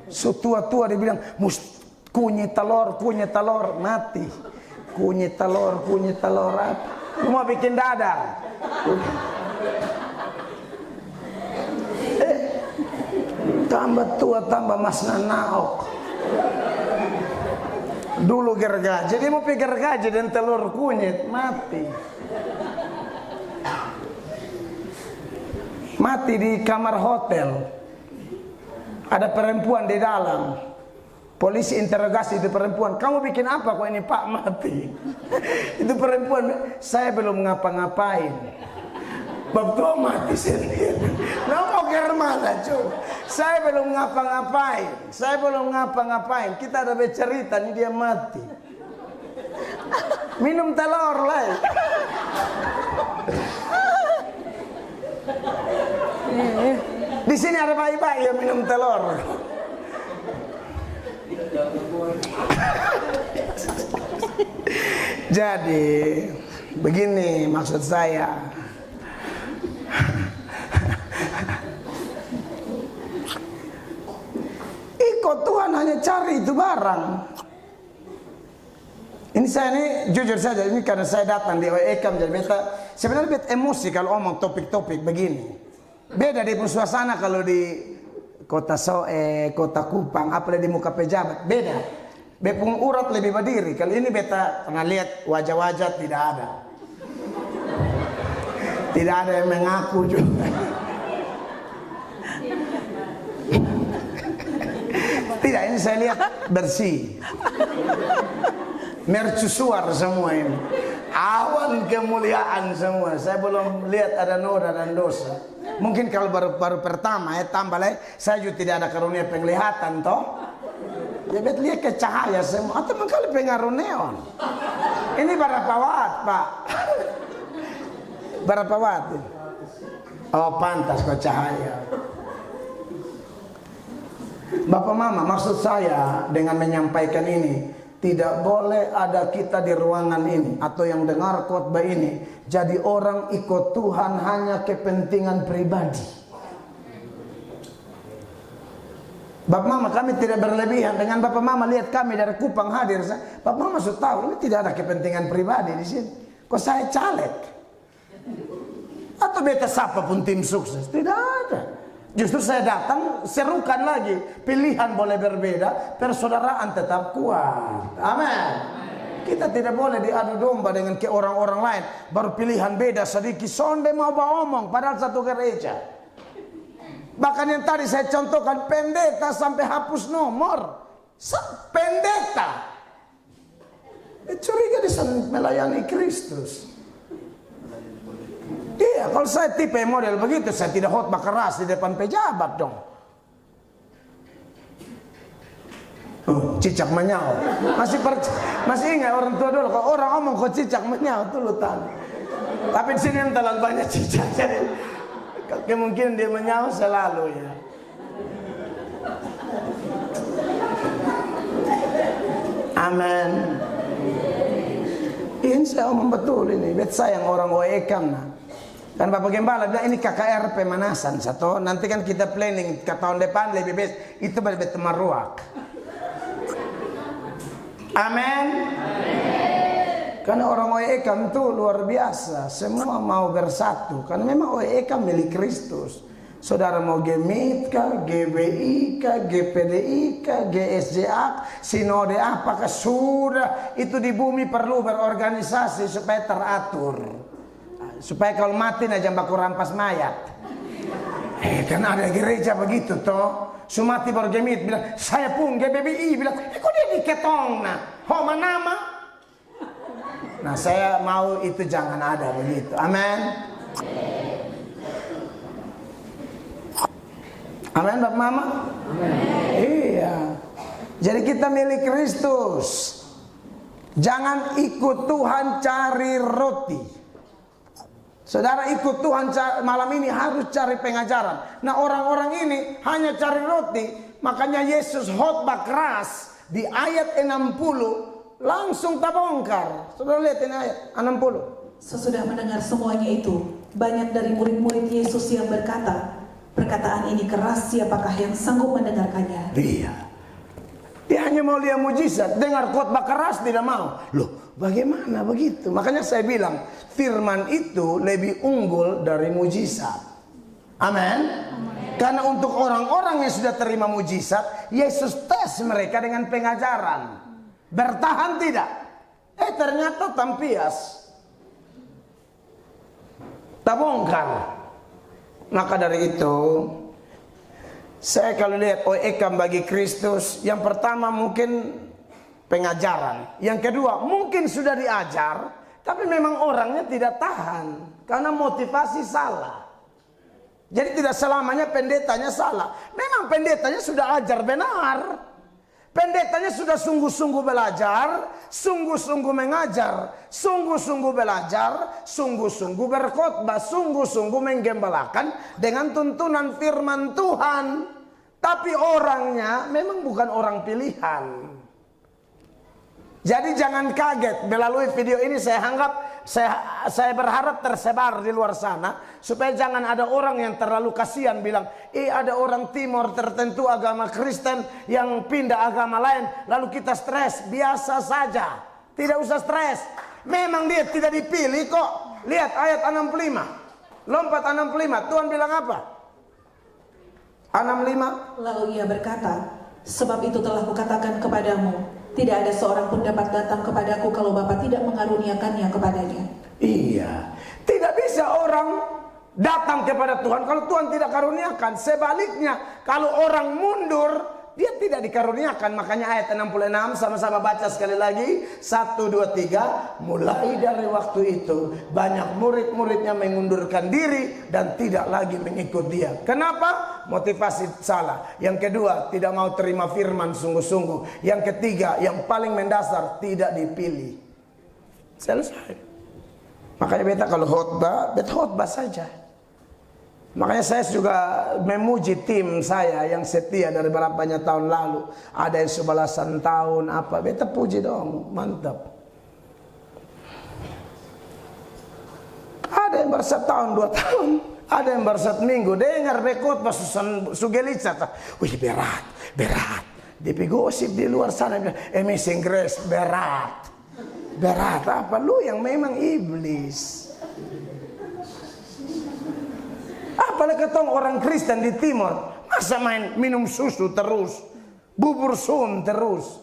Tua-tua dia bilang kunyit telur mati. Kunyit telur apa? Lu mau bikin dadar. Tambah tua tambah mas nanaok. Dulu gergaji, dia mau pergi gergaji dan telur kunyit mati. Mati di kamar hotel. Ada perempuan di dalam. Polisi interogasi itu perempuan, kamu bikin apa kok ini Pak mati? Itu perempuan, saya belum ngapa-ngapain. Bab tua mati sendiri. Nah mau ke mana coba? Saya belum ngapa-ngapain. Kita ada bercerita, ini dia mati. Minum telur lah. Di sini ada bayi-bayi yang minum telur. Jadi begini maksud saya. Ikut Tuhan hanya cari itu barang. Ini saya ini jujur saja, ini karena saya datang di OEKAM jadi beta sebenarnya beta emosi kalau omong topik-topik begini. Beda di suasana kalau di Kota Soe, Kota Kupang, apalagi di muka pejabat, beda. Bepung urat lebih berdiri. Kalau ini beta pernah lihat wajah-wajah tidak ada. Tidak ada yang mengaku juga. Tidak, ini saya lihat bersih. Mercusuar semua ini. Awan kemuliaan semua. Saya belum lihat ada noda dan dosa. Mungkin kalau baru pertama tambah lagi, saya juga tidak ada karunia penglihatan toh. Ya bet lihat ke cahaya semua. Atau mengkali pengaruh neon. Ini berapa watt Pak? Berapa watt? Oh pantas kok cahaya. Bapak Mama, maksud saya dengan menyampaikan ini, tidak boleh ada kita di ruangan ini atau yang dengar khotbah ini jadi orang ikut Tuhan hanya kepentingan pribadi. Bapak Mama, kami tidak berlebihan. Dengan Bapak Mama lihat kami dari Kupang hadir, Bapak Mama sudah tahu ini tidak ada kepentingan pribadi di sini. Kok saya caleg? Atau beta siapa pun tim sukses? Tidak ada. Justru saya datang serukan lagi. Pilihan boleh berbeda, persaudaraan tetap kuat. Amin. Kita tidak boleh diadu domba dengan ke orang-orang lain. Baru pilihan beda sedikit. Sonde mau bawa omong padahal satu gereja. Bahkan yang tadi saya contohkan pendeta sampai hapus nomor. Pendeta. Curiga dia melayani Kristus. Iya, kalau saya tipe model begitu, saya tidak khotbah keras di depan pejabat dong. Cicak menyau. Masih ingat orang tua dulu, kalau orang ngomong kok cicak menyau tuh lu tahu. Tapi di sini yang terlalu banyak cicak, jadi kemungkinan dia menyau selalu ya. Amin. Ini saya omong betul ini. Bet sayang orang OEKAM nah. Kan Bapak Gembala bilang ini KKR pemanasan satu. Nanti kan kita planning ke tahun depan lebih best. Itu berbeda maruak. Amin. Karena orang OEKAM itu luar biasa. Semua mau bersatu. Karena memang OEKAM milik Kristus. Saudara mau GMIT kah, GBI kah, GPDI kah, GSJA, Sinode apakah sudah. Itu di bumi perlu berorganisasi supaya teratur. Supaya kalau mati aja baku rampas mayat. Kan ada gereja begitu toh. Sumati baru gemit bilang saya pun GBBI bilang kok dia diketong nah. Homa nama. Nah saya mau itu jangan ada begitu. Amin. Amin Bapak Mama. Iya. Jadi kita milik Kristus. Jangan ikut Tuhan cari roti. Saudara ikut Tuhan malam ini harus cari pengajaran. Nah orang-orang ini hanya cari roti. Makanya Yesus khotbah keras di ayat 60 langsung terbongkar. Saudara lihat ini ayat 60. Sesudah mendengar semuanya itu, banyak dari murid-murid Yesus yang berkata, perkataan ini keras, siapakah yang sanggup mendengarkannya? Iya. Dia hanya mau lihat mujizat. Dengar khotbah keras tidak mau. Loh bagaimana begitu? Makanya saya bilang firman itu lebih unggul dari mujizat. Amin. Karena untuk orang-orang yang sudah terima mujizat, Yesus tes mereka dengan pengajaran. Bertahan tidak? Ternyata tampias. Tabongkar. Maka dari itu, saya kalau lihat oekam bagi Kristus, yang pertama mungkin pengajaran. Yang kedua, mungkin sudah diajar, tapi memang orangnya tidak tahan. Karena motivasi salah. Jadi tidak selamanya pendetanya salah. Memang pendetanya sudah ajar benar. Pendetanya sudah sungguh-sungguh belajar, sungguh-sungguh mengajar, sungguh-sungguh belajar, sungguh-sungguh berkhotbah, sungguh-sungguh menggembalakan dengan tuntunan firman Tuhan. Tapi orangnya memang bukan orang pilihan. Jadi jangan kaget. Melalui video ini saya berharap tersebar di luar sana, supaya jangan ada orang yang terlalu kasihan bilang, ada orang timur tertentu agama Kristen yang pindah agama lain, lalu kita stres. Biasa saja, tidak usah stres. Memang dia tidak dipilih kok. Lihat ayat 65, lompat 65. Tuhan bilang apa? 65. Lalu ia berkata, sebab itu telah kukatakan kepadamu, tidak ada seorang pun dapat datang kepadaku kalau Bapa tidak mengaruniakannya kepadanya. Iya, tidak bisa orang datang kepada Tuhan kalau Tuhan tidak karuniakan. Sebaliknya, kalau orang mundur, dia tidak dikaruniakan. Makanya ayat 66, sama-sama baca sekali lagi. 1, 2, 3. Mulai dari waktu itu, banyak murid-muridnya mengundurkan diri dan tidak lagi mengikut dia. Kenapa? Motivasi salah. Yang kedua, tidak mau terima firman sungguh-sungguh. Yang ketiga, yang paling mendasar, tidak dipilih. Selesai. Makanya beta kalau khotbah saja. Makanya saya juga memuji tim saya yang setia dari berapa banyak tahun lalu. Ada yang 11 tahun apa. Beta puji dong, mantap. Ada yang baru 1 tahun, 2 tahun. Ada yang baru 1 minggu. Dengar bekot pas sugelicat. Wih berat. Dipigosip di luar sana. Amazing Grace berat. Berat apa? Lu yang memang iblis. Apalagi ketong orang Kristen di timur, masa minum susu terus, bubur sun terus,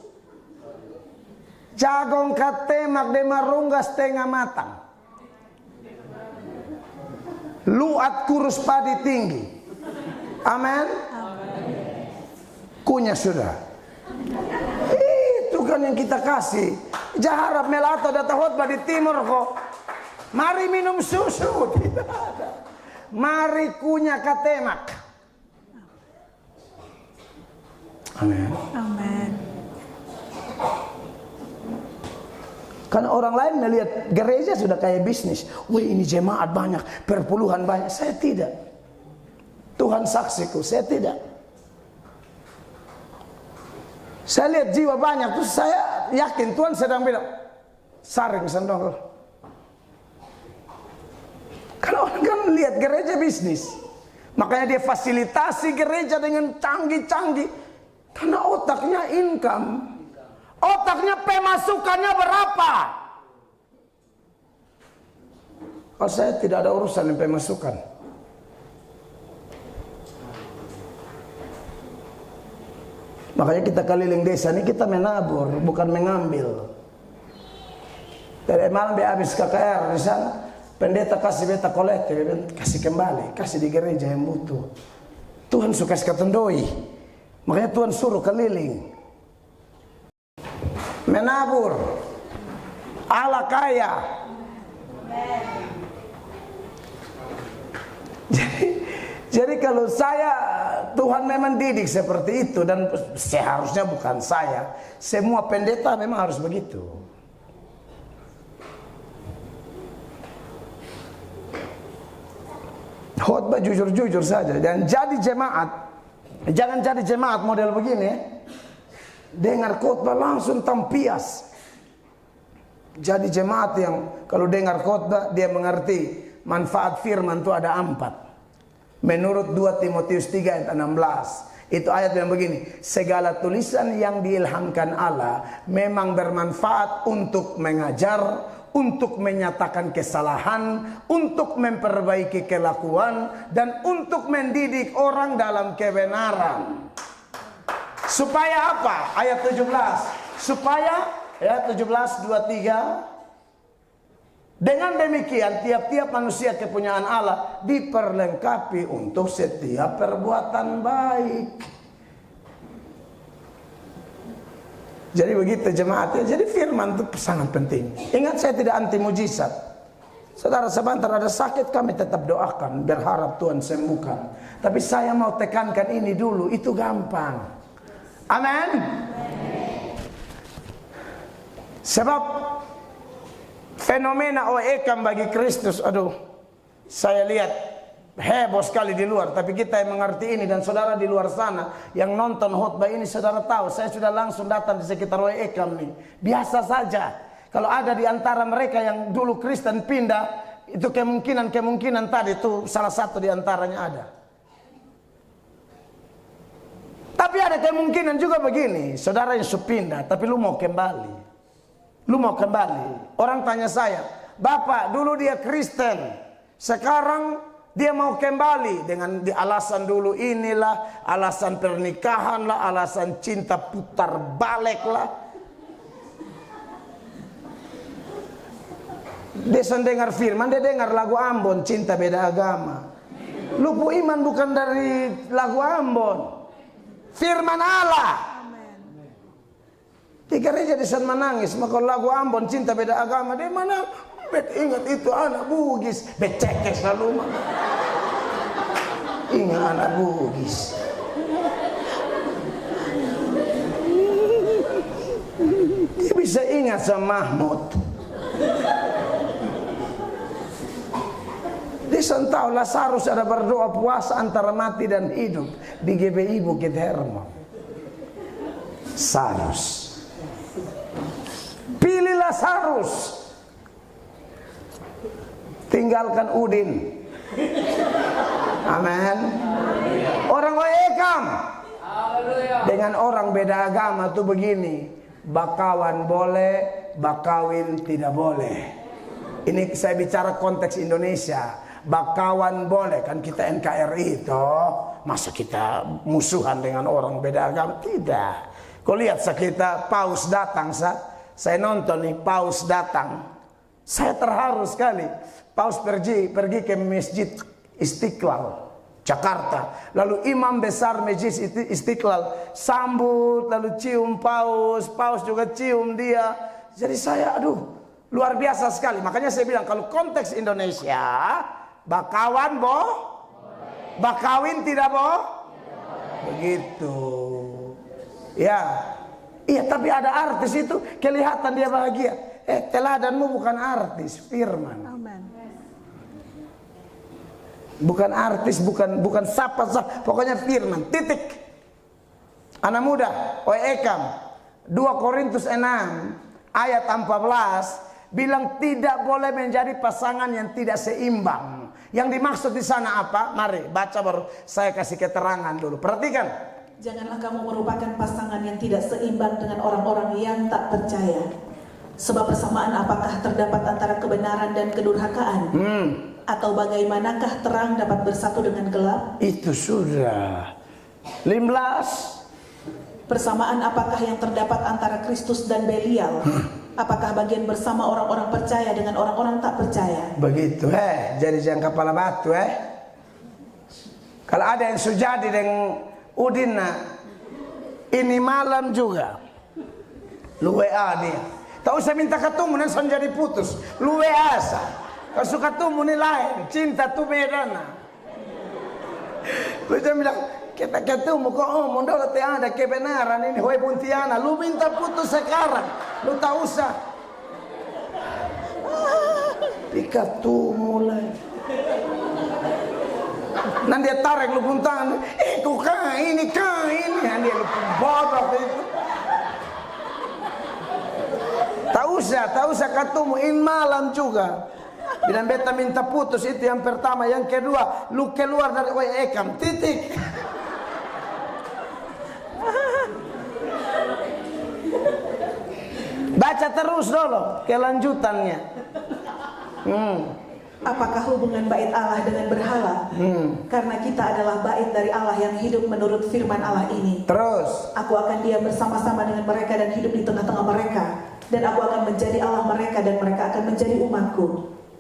jagong katemak de marungga setengah matang, luat kurus padi tinggi. Amin. Kunyah sudah. Itu kan yang kita kasih. Jaharap melato data khotbah di timur kok. Mari minum susu, tidak ada. Mari kunyah katemak. Amin. Amin. Karena orang lain melihat gereja sudah kayak bisnis. Wih, ini jemaat banyak, perpuluhan banyak. Saya tidak. Tuhan saksiku, saya tidak. Saya lihat jiwa banyak, terus saya yakin Tuhan sedang bilang, saring sendong. Karena orang kan lihat gereja bisnis. Makanya dia fasilitasi gereja dengan canggih-canggih. Karena otaknya income. Otaknya pemasukannya berapa? Kalau saya tidak ada urusan dengan pemasukan. Makanya kita keliling desa ini kita menabur, bukan mengambil. Dari malam dia habis KKR di sana. Pendeta kasih beta kolektif, kasih kembali, kasih di gereja yang butuh. Tuhan suka sekatendoi, makanya Tuhan suruh keliling, menabur, Allah kaya. Jadi kalau saya, Tuhan memang didik seperti itu, dan seharusnya bukan saya, semua pendeta memang harus begitu. Khotbah jujur-jujur saja dan jadi jemaat. Jangan jadi jemaat model begini. Dengar khotbah langsung tampias. Jadi jemaat yang kalau dengar khotbah dia mengerti manfaat firman itu ada 4. Menurut 2 Timotius 3 ayat 16. Itu ayat yang begini, segala tulisan yang diilhamkan Allah memang bermanfaat untuk mengajar, untuk menyatakan kesalahan, untuk memperbaiki kelakuan, dan untuk mendidik orang dalam kebenaran. Supaya apa? Ayat 17. Supaya, ya 17:23. Dengan demikian tiap-tiap manusia kepunyaan Allah diperlengkapi untuk setiap perbuatan baik. Jadi begitu jemaat ya. Jadi firman itu sangat penting. Ingat, saya tidak anti mujizat. Saudara, sebentar ada sakit kami tetap doakan, berharap Tuhan sembuhkan. Tapi saya mau tekankan ini dulu, itu gampang. Amin. Sebab fenomena OEKAM bagi Kristus, aduh, saya lihat heboh sekali di luar. Tapi kita yang mengerti ini, dan saudara di luar sana yang nonton khotbah ini, saudara tahu saya sudah langsung datang di sekitar OEKAM nih. Biasa saja. Kalau ada di antara mereka yang dulu Kristen pindah, itu kemungkinan tadi itu salah satu di antaranya ada. Tapi ada kemungkinan juga begini, saudara yang pindah, tapi lu mau kembali. Lu mau kembali. Orang tanya saya, Bapak dulu dia Kristen, sekarang dia mau kembali dengan alasan dulu inilah, alasan pernikahan lah, alasan cinta putar balik lah. Dia dengar firman, dia dengar lagu Ambon, cinta beda agama. Lupu iman bukan dari lagu Ambon, firman Allah. Di gereja di sana menangis, maka lagu Ambon cinta beda agama, dia mana? Ingat itu anak Bugis, becekes lalu mah. Ingat anak Bugis. Dia bisa ingat sama Mahmud. Dia tahu Lazarus ada berdoa puasa antara mati dan hidup di GBI Bukit Hermon. Lazarus. Pilih Lazarus, tinggalkan Udin. Amin. Orang OEKAM dengan orang beda agama tuh begini, bakawan boleh, bakawin tidak boleh. Ini saya bicara konteks Indonesia. Bakawan boleh, kan kita NKRI toh, masa kita musuhan dengan orang beda agama? Tidak. Kau lihat kita paus datang, saya nonton nih, paus datang. Saya terharu sekali. Paus pergi ke Masjid Istiqlal, Jakarta. Lalu imam besar Masjid Istiqlal sambut, lalu cium paus. Paus juga cium dia. Jadi saya, luar biasa sekali. Makanya saya bilang, kalau konteks Indonesia, bakawan bakawin tidak begitu. Ya. Iya, tapi ada artis itu kelihatan dia bahagia. Teladanmu bukan artis, firman. Amen. Bukan artis, bukan sapa, pokoknya firman. Titik. Anak muda, OEKAM 2 Korintus 6 ayat 14 bilang tidak boleh menjadi pasangan yang tidak seimbang. Yang dimaksud di sana apa? Mari baca baru saya kasih keterangan dulu. Perhatikan. Janganlah kamu merupakan pasangan yang tidak seimbang dengan orang-orang yang tak percaya. Sebab persamaan apakah terdapat antara kebenaran dan kedurhakaan? Atau bagaimanakah terang dapat bersatu dengan gelap? Itu sudah 15. Persamaan apakah yang terdapat antara Kristus dan Belial? Apakah bagian bersama orang-orang percaya dengan orang-orang tak percaya? Begitu, jadi jangan kepala batu, Kalau ada yang sujadi dengan Udina, ini malam juga lu WA dia. Tak usah minta ketemu nanti jadi putus. Lu WA sa. Kalau suka ketemu nih lain, cinta tuh beda nah. Lu jangan bilang kita ketemu kok mondol teh ada kebenaran ini hoi Buntiana. Lu minta putus sekarang. Lu tak usah. Diketemu lagi. Nanti dia tarik lu pun tangan, kau ini, nanti dia lu bodoh itu. Tak usah ketemu malam juga. Bila beta minta putus itu yang pertama, yang kedua, lu keluar dari OEKAM, titik. Baca terus dulu kelanjutannya. Apakah hubungan bait Allah dengan berhala? Karena kita adalah bait dari Allah yang hidup menurut firman Allah ini. Terus. Aku akan diam bersama-sama dengan mereka dan hidup di tengah-tengah mereka. Dan aku akan menjadi Allah mereka dan mereka akan menjadi umatku.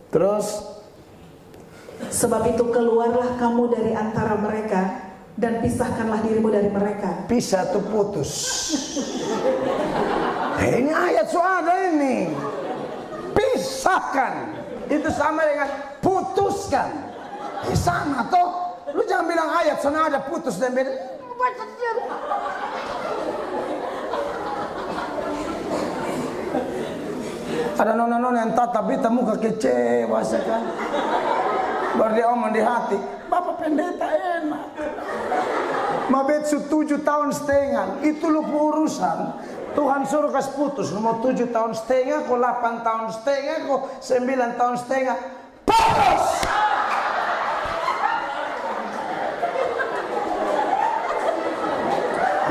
Terus. Sebab itu keluarlah kamu dari antara mereka dan pisahkanlah dirimu dari mereka. Pisah tuh putus. Ini ayat suara ini. Pisahkan. Itu sama dengan putuskan. Sama toh. Lu jangan bilang ayat sana ada putus dan beda. Ada nona-nona yang tatap beta muka kecewa sekali. Baru dia omong di hati, Bapak pendeta enak. Mabet 7 tahun setengah, itu lu urusan. Tuhan suruh kasih putus, lu mau 7 tahun setengah, kok 8 tahun setengah, kok 9 tahun setengah. Putus!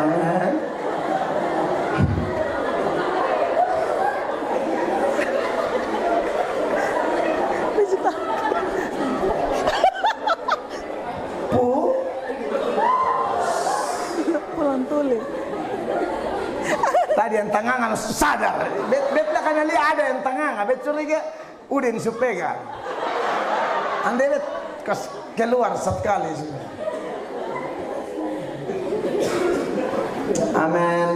Amen. Tadi yang tangan harus sadar. Bet kan lihat ada yang tangan, bet curiga udin supega. Anda bet keluar sekali sudah. Amin.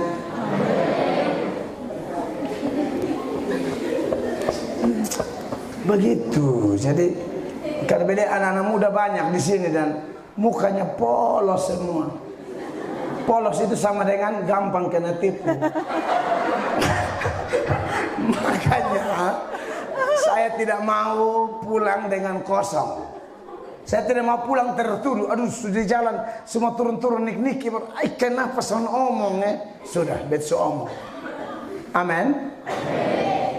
Begitu. Jadi karena beda anak-anak muda banyak di sini dan mukanya polos semua. Polos itu sama dengan gampang kena tipu. Makanya saya tidak mau pulang dengan kosong. Saya tidak mau pulang tertuduh. Aduh, sudah jalan semua turun-turun nik-nik. Kenapa son omong Sudah, betso omong. Amin.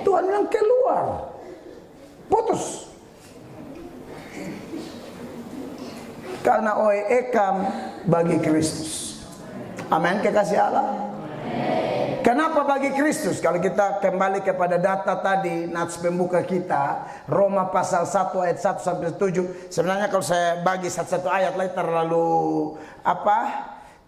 Tuhan bilang keluar. Putus. Karena oe ekam bagi Kristus. Amin, kekasih Allah. Kenapa bagi Kristus? Kalau kita kembali kepada data tadi, nats pembuka kita, Roma pasal 1 ayat 1 sampai 7. Sebenarnya kalau saya bagi satu-satu ayat lagi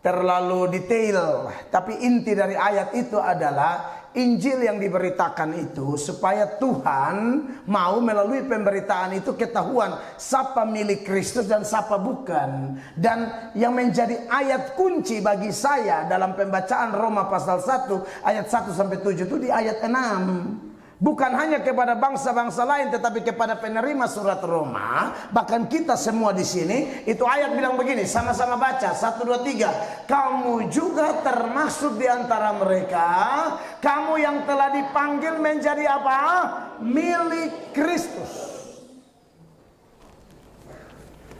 terlalu detail. Tapi inti dari ayat itu adalah Injil yang diberitakan itu supaya Tuhan mau melalui pemberitaan itu ketahuan siapa milik Kristus dan siapa bukan. Dan yang menjadi ayat kunci bagi saya dalam pembacaan Roma pasal 1 ayat 1 sampai 7 itu di ayat 6. Bukan hanya kepada bangsa-bangsa lain tetapi kepada penerima surat Roma, bahkan kita semua di sini. Itu ayat bilang begini, sama-sama baca 1 2 3. Kamu juga termasuk di antara mereka, kamu yang telah dipanggil menjadi apa? Milik Kristus.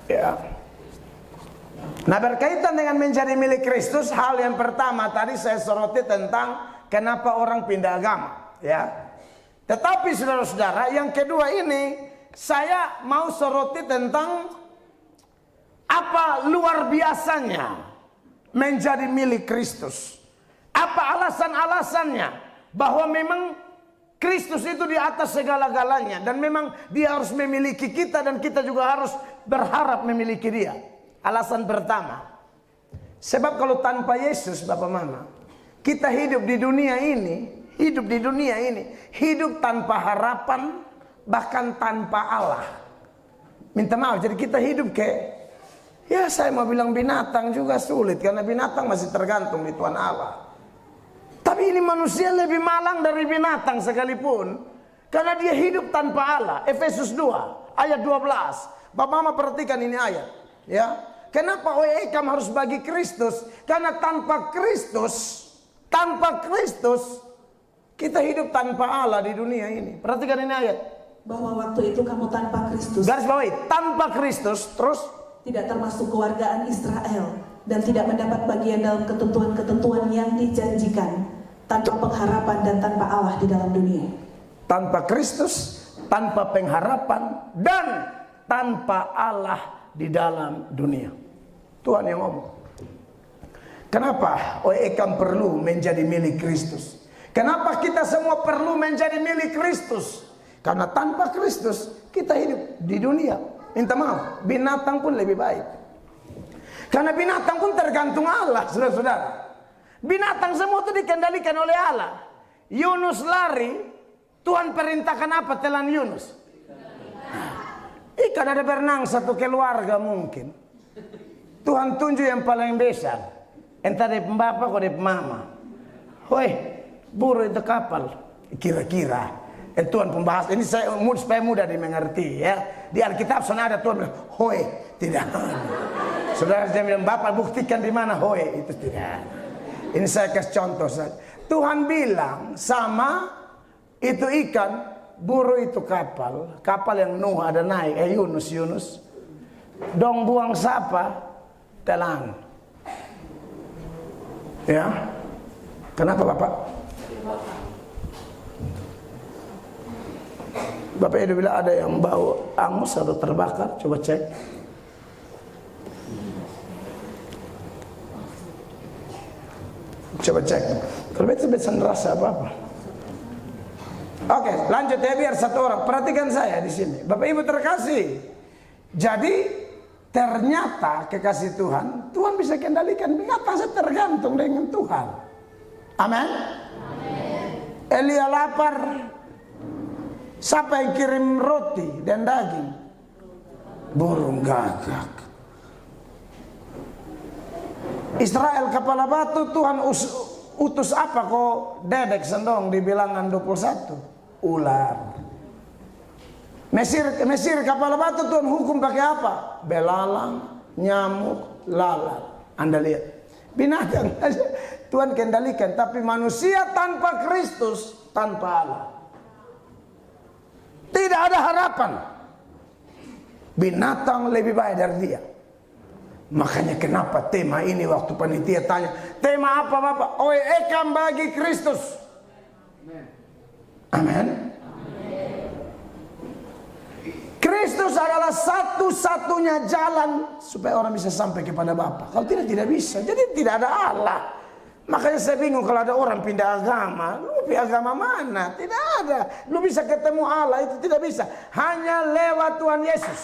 Ya. Nah, berkaitan dengan menjadi milik Kristus, hal yang pertama tadi saya soroti tentang kenapa orang pindah agama, ya. Tetapi saudara-saudara, yang kedua ini saya mau soroti tentang apa luar biasanya menjadi milik Kristus. Apa alasan-alasannya bahwa memang Kristus itu di atas segala-galanya dan memang dia harus memiliki kita dan kita juga harus berharap memiliki dia. Alasan pertama, sebab kalau tanpa Yesus, Bapak Mama, kita hidup di dunia ini, hidup tanpa harapan, bahkan tanpa Allah. Minta maaf, jadi kita hidup ya saya mau bilang binatang juga sulit, karena binatang masih tergantung di Tuhan Allah. Tapi ini manusia lebih malang dari binatang sekalipun, karena dia hidup tanpa Allah. Efesus 2 ayat 12. Bapak Mama perhatikan ini ayat, ya. Kenapa OEKAM harus bagi Kristus? Karena tanpa Kristus kita hidup tanpa Allah di dunia ini. Perhatikan ini ayat. Bahwa waktu itu kamu tanpa Kristus. Garis bawahi, tanpa Kristus, terus tidak termasuk kewargaan Israel dan tidak mendapat bagian dalam ketentuan-ketentuan yang dijanjikan, tanpa pengharapan dan tanpa Allah di dalam dunia. Tanpa Kristus, tanpa pengharapan dan tanpa Allah di dalam dunia. Tuhan yang ngomong. Kenapa OEKAM perlu menjadi milik Kristus? Kenapa kita semua perlu menjadi milik Kristus? Karena tanpa Kristus kita hidup di dunia, minta maaf, binatang pun lebih baik. Karena binatang pun tergantung Allah, saudara-saudara. Binatang semua itu dikendalikan oleh Allah. Yunus lari, Tuhan perintahkan apa telan Yunus? Ikan ada berenang satu keluarga mungkin. Tuhan tunjuk yang paling besar. Entah dari bapak atau dari mama. Hoi, buru itu kapal. Kira-kira. Tuhan pembahas. Ini saya supaya mudah dimengerti ya. Di Alkitab sana ada Tuhan bilang, hoi, tidak. Saudara saya bilang, bapak buktikan di mana hoi. Itu tidak. Ini saya kasih contoh saja. Tuhan bilang sama itu ikan, buru itu kapal. Kapal yang Nuh ada naik, Yunus. Dong buang sapa, telan. Ya. Kenapa Bapak? Bapak itu bilang ada yang bau angus atau terbakar, coba cek. Coba cek. Kalau betul rasa apa-apa. Oke, lanjut ya biar satu orang. Perhatikan saya di sini. Bapak Ibu terkasih. Jadi ternyata kekasih Tuhan, Tuhan bisa kendalikan binatang, saya tergantung dengan Tuhan. Amin. Elia lapar. Siapa yang kirim roti dan daging? Burung gagak. Israel kepala batu, Tuhan utus apa kok dedek sendong di Bilangan 21? Ular. Mesir kepala batu, Tuhan hukum pakai apa? Belalang, nyamuk, lalat. Anda lihat. Binatang Tuhan kendalikan, tapi manusia tanpa Kristus, tanpa Allah, tidak ada harapan. Binatang lebih baik dari dia. Makanya kenapa tema ini waktu panitia tanya, tema apa Bapak? Oe ekam bagi Kristus. Amin. Kristus adalah satu-satunya jalan supaya orang bisa sampai kepada Bapa. Kalau tidak bisa. Jadi tidak ada Allah. Makanya saya bingung kalau ada orang pindah agama. Lu pindah agama mana? Tidak ada. Lu bisa ketemu Allah, itu tidak bisa. Hanya lewat Tuhan Yesus.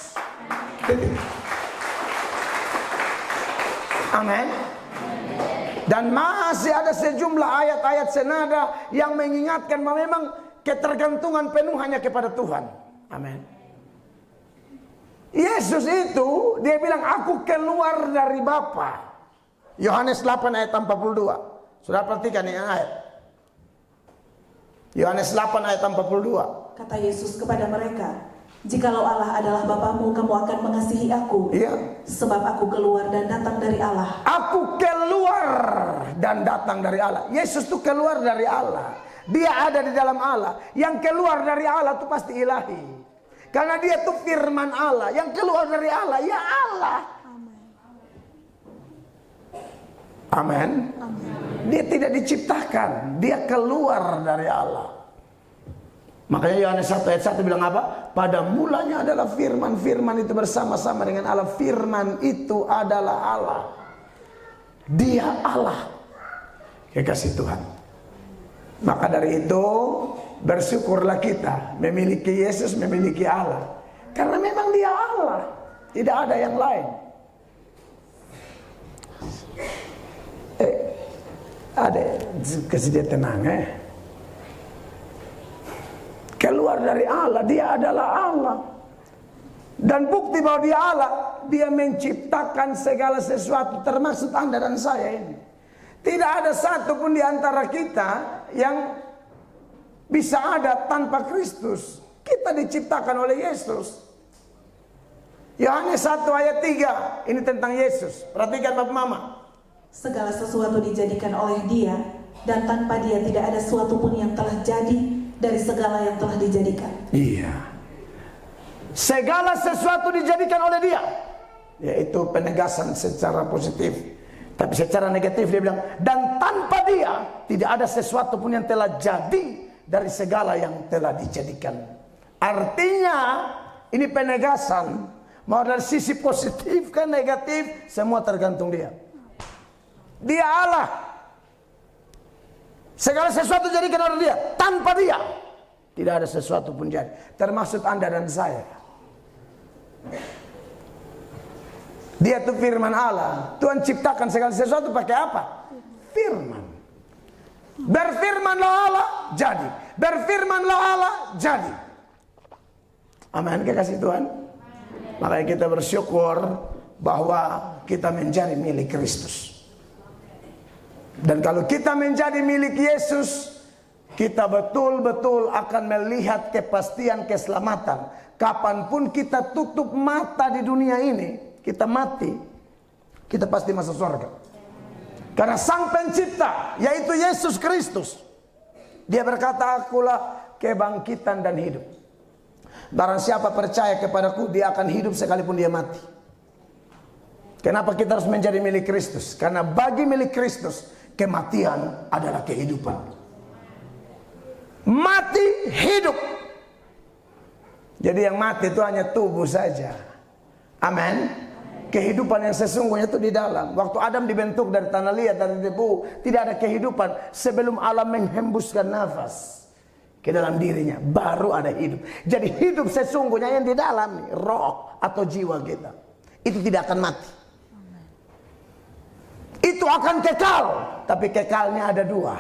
Amin. Dan masih ada sejumlah ayat-ayat senada yang mengingatkan bahwa memang ketergantungan penuh hanya kepada Tuhan. Amin. Yesus itu dia bilang, aku keluar dari Bapa. Yohanes 8 ayat 42. Sudah perhatikan ini ayat. Yohanes 8 ayat 42. Kata Yesus kepada mereka, jikalau Allah adalah Bapamu, kamu akan mengasihi aku. Iya. Sebab aku keluar dan datang dari Allah. Aku keluar dan datang dari Allah. Yesus itu keluar dari Allah. Dia ada di dalam Allah. Yang keluar dari Allah itu pasti ilahi. Karena dia itu firman Allah. Yang keluar dari Allah, ya Allah. Amin. Dia tidak diciptakan. Dia keluar dari Allah. Makanya Yohanes 1 ayat 1 bilang apa? Pada mulanya adalah firman. Firman itu bersama-sama dengan Allah. Firman itu adalah Allah. Dia Allah. Kekasih Tuhan. Maka dari itu bersyukurlah kita memiliki Yesus, memiliki Allah. Karena memang dia Allah. Tidak ada yang lain. Ada kasih dia tenang keluar dari Allah, dia adalah Allah. Dan bukti bahwa dia Allah, dia menciptakan segala sesuatu, termasuk Anda dan saya ini. Tidak ada satu pun di antara kita yang bisa ada tanpa Kristus. Kita diciptakan oleh Yesus. Yohanes 1 ayat 3, ini tentang Yesus. Perhatikan Bapak Mama. Segala sesuatu dijadikan oleh dia, dan tanpa dia tidak ada sesuatu pun yang telah jadi dari segala yang telah dijadikan. Iya. Segala sesuatu dijadikan oleh dia. Yaitu penegasan secara positif. Tapi secara negatif dia bilang, dan tanpa dia tidak ada sesuatu pun yang telah jadi dari segala yang telah dijadikan. Artinya ini penegasan. Mau dari sisi positif kan negatif, semua tergantung dia. Dia Allah. Segala sesuatu jadikan oleh Dia. Tanpa Dia tidak ada sesuatu pun jadi. Termasuk Anda dan saya. Dia itu firman Allah. Tuhan ciptakan segala sesuatu pakai apa? Firman. Berfirmanlah Allah, jadi. Berfirmanlah Allah, jadi. Amin, kekasih Tuhan. Makanya kita bersyukur bahwa kita menjadi milik Kristus. Dan kalau kita menjadi milik Yesus, kita betul-betul akan melihat kepastian keselamatan. Kapanpun kita tutup mata di dunia ini, kita mati, kita pasti masuk surga. Karena Sang Pencipta, yaitu Yesus Kristus, Dia berkata, akulah kebangkitan dan hidup. Barang siapa percaya kepadaku, dia akan hidup sekalipun dia mati. Kenapa kita harus menjadi milik Kristus? Karena bagi milik Kristus, kematian adalah kehidupan. Mati, hidup. Jadi yang mati itu hanya tubuh saja. Amin. Kehidupan yang sesungguhnya itu di dalam. Waktu Adam dibentuk dari tanah liat, dari debu, tidak ada kehidupan sebelum Allah menghembuskan nafas ke dalam dirinya, baru ada hidup. Jadi hidup sesungguhnya yang di dalam nih, roh atau jiwa kita, itu tidak akan mati. Itu akan kekal. Tapi kekalnya ada dua.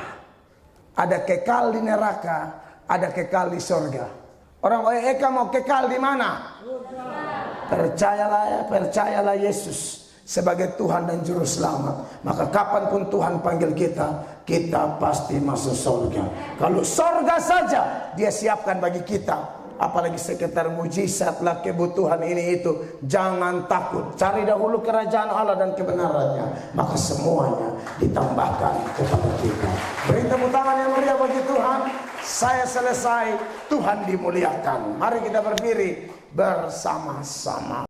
Ada kekal di neraka, ada kekal di sorga. Orang Eka mau kekal di mana? Percayalah Yesus sebagai Tuhan dan Juru Selamat. Maka kapanpun Tuhan panggil kita, kita pasti masuk surga. Kalau surga saja Dia siapkan bagi kita, apalagi sekitar mujizat lah, kebutuhan ini itu. Jangan takut, cari dahulu kerajaan Allah dan kebenarannya, maka semuanya ditambahkan kepada kita. Beri tepuk tangan yang meriah bagi Tuhan. Saya selesai, Tuhan dimuliakan. Mari kita berdiri bersama-sama.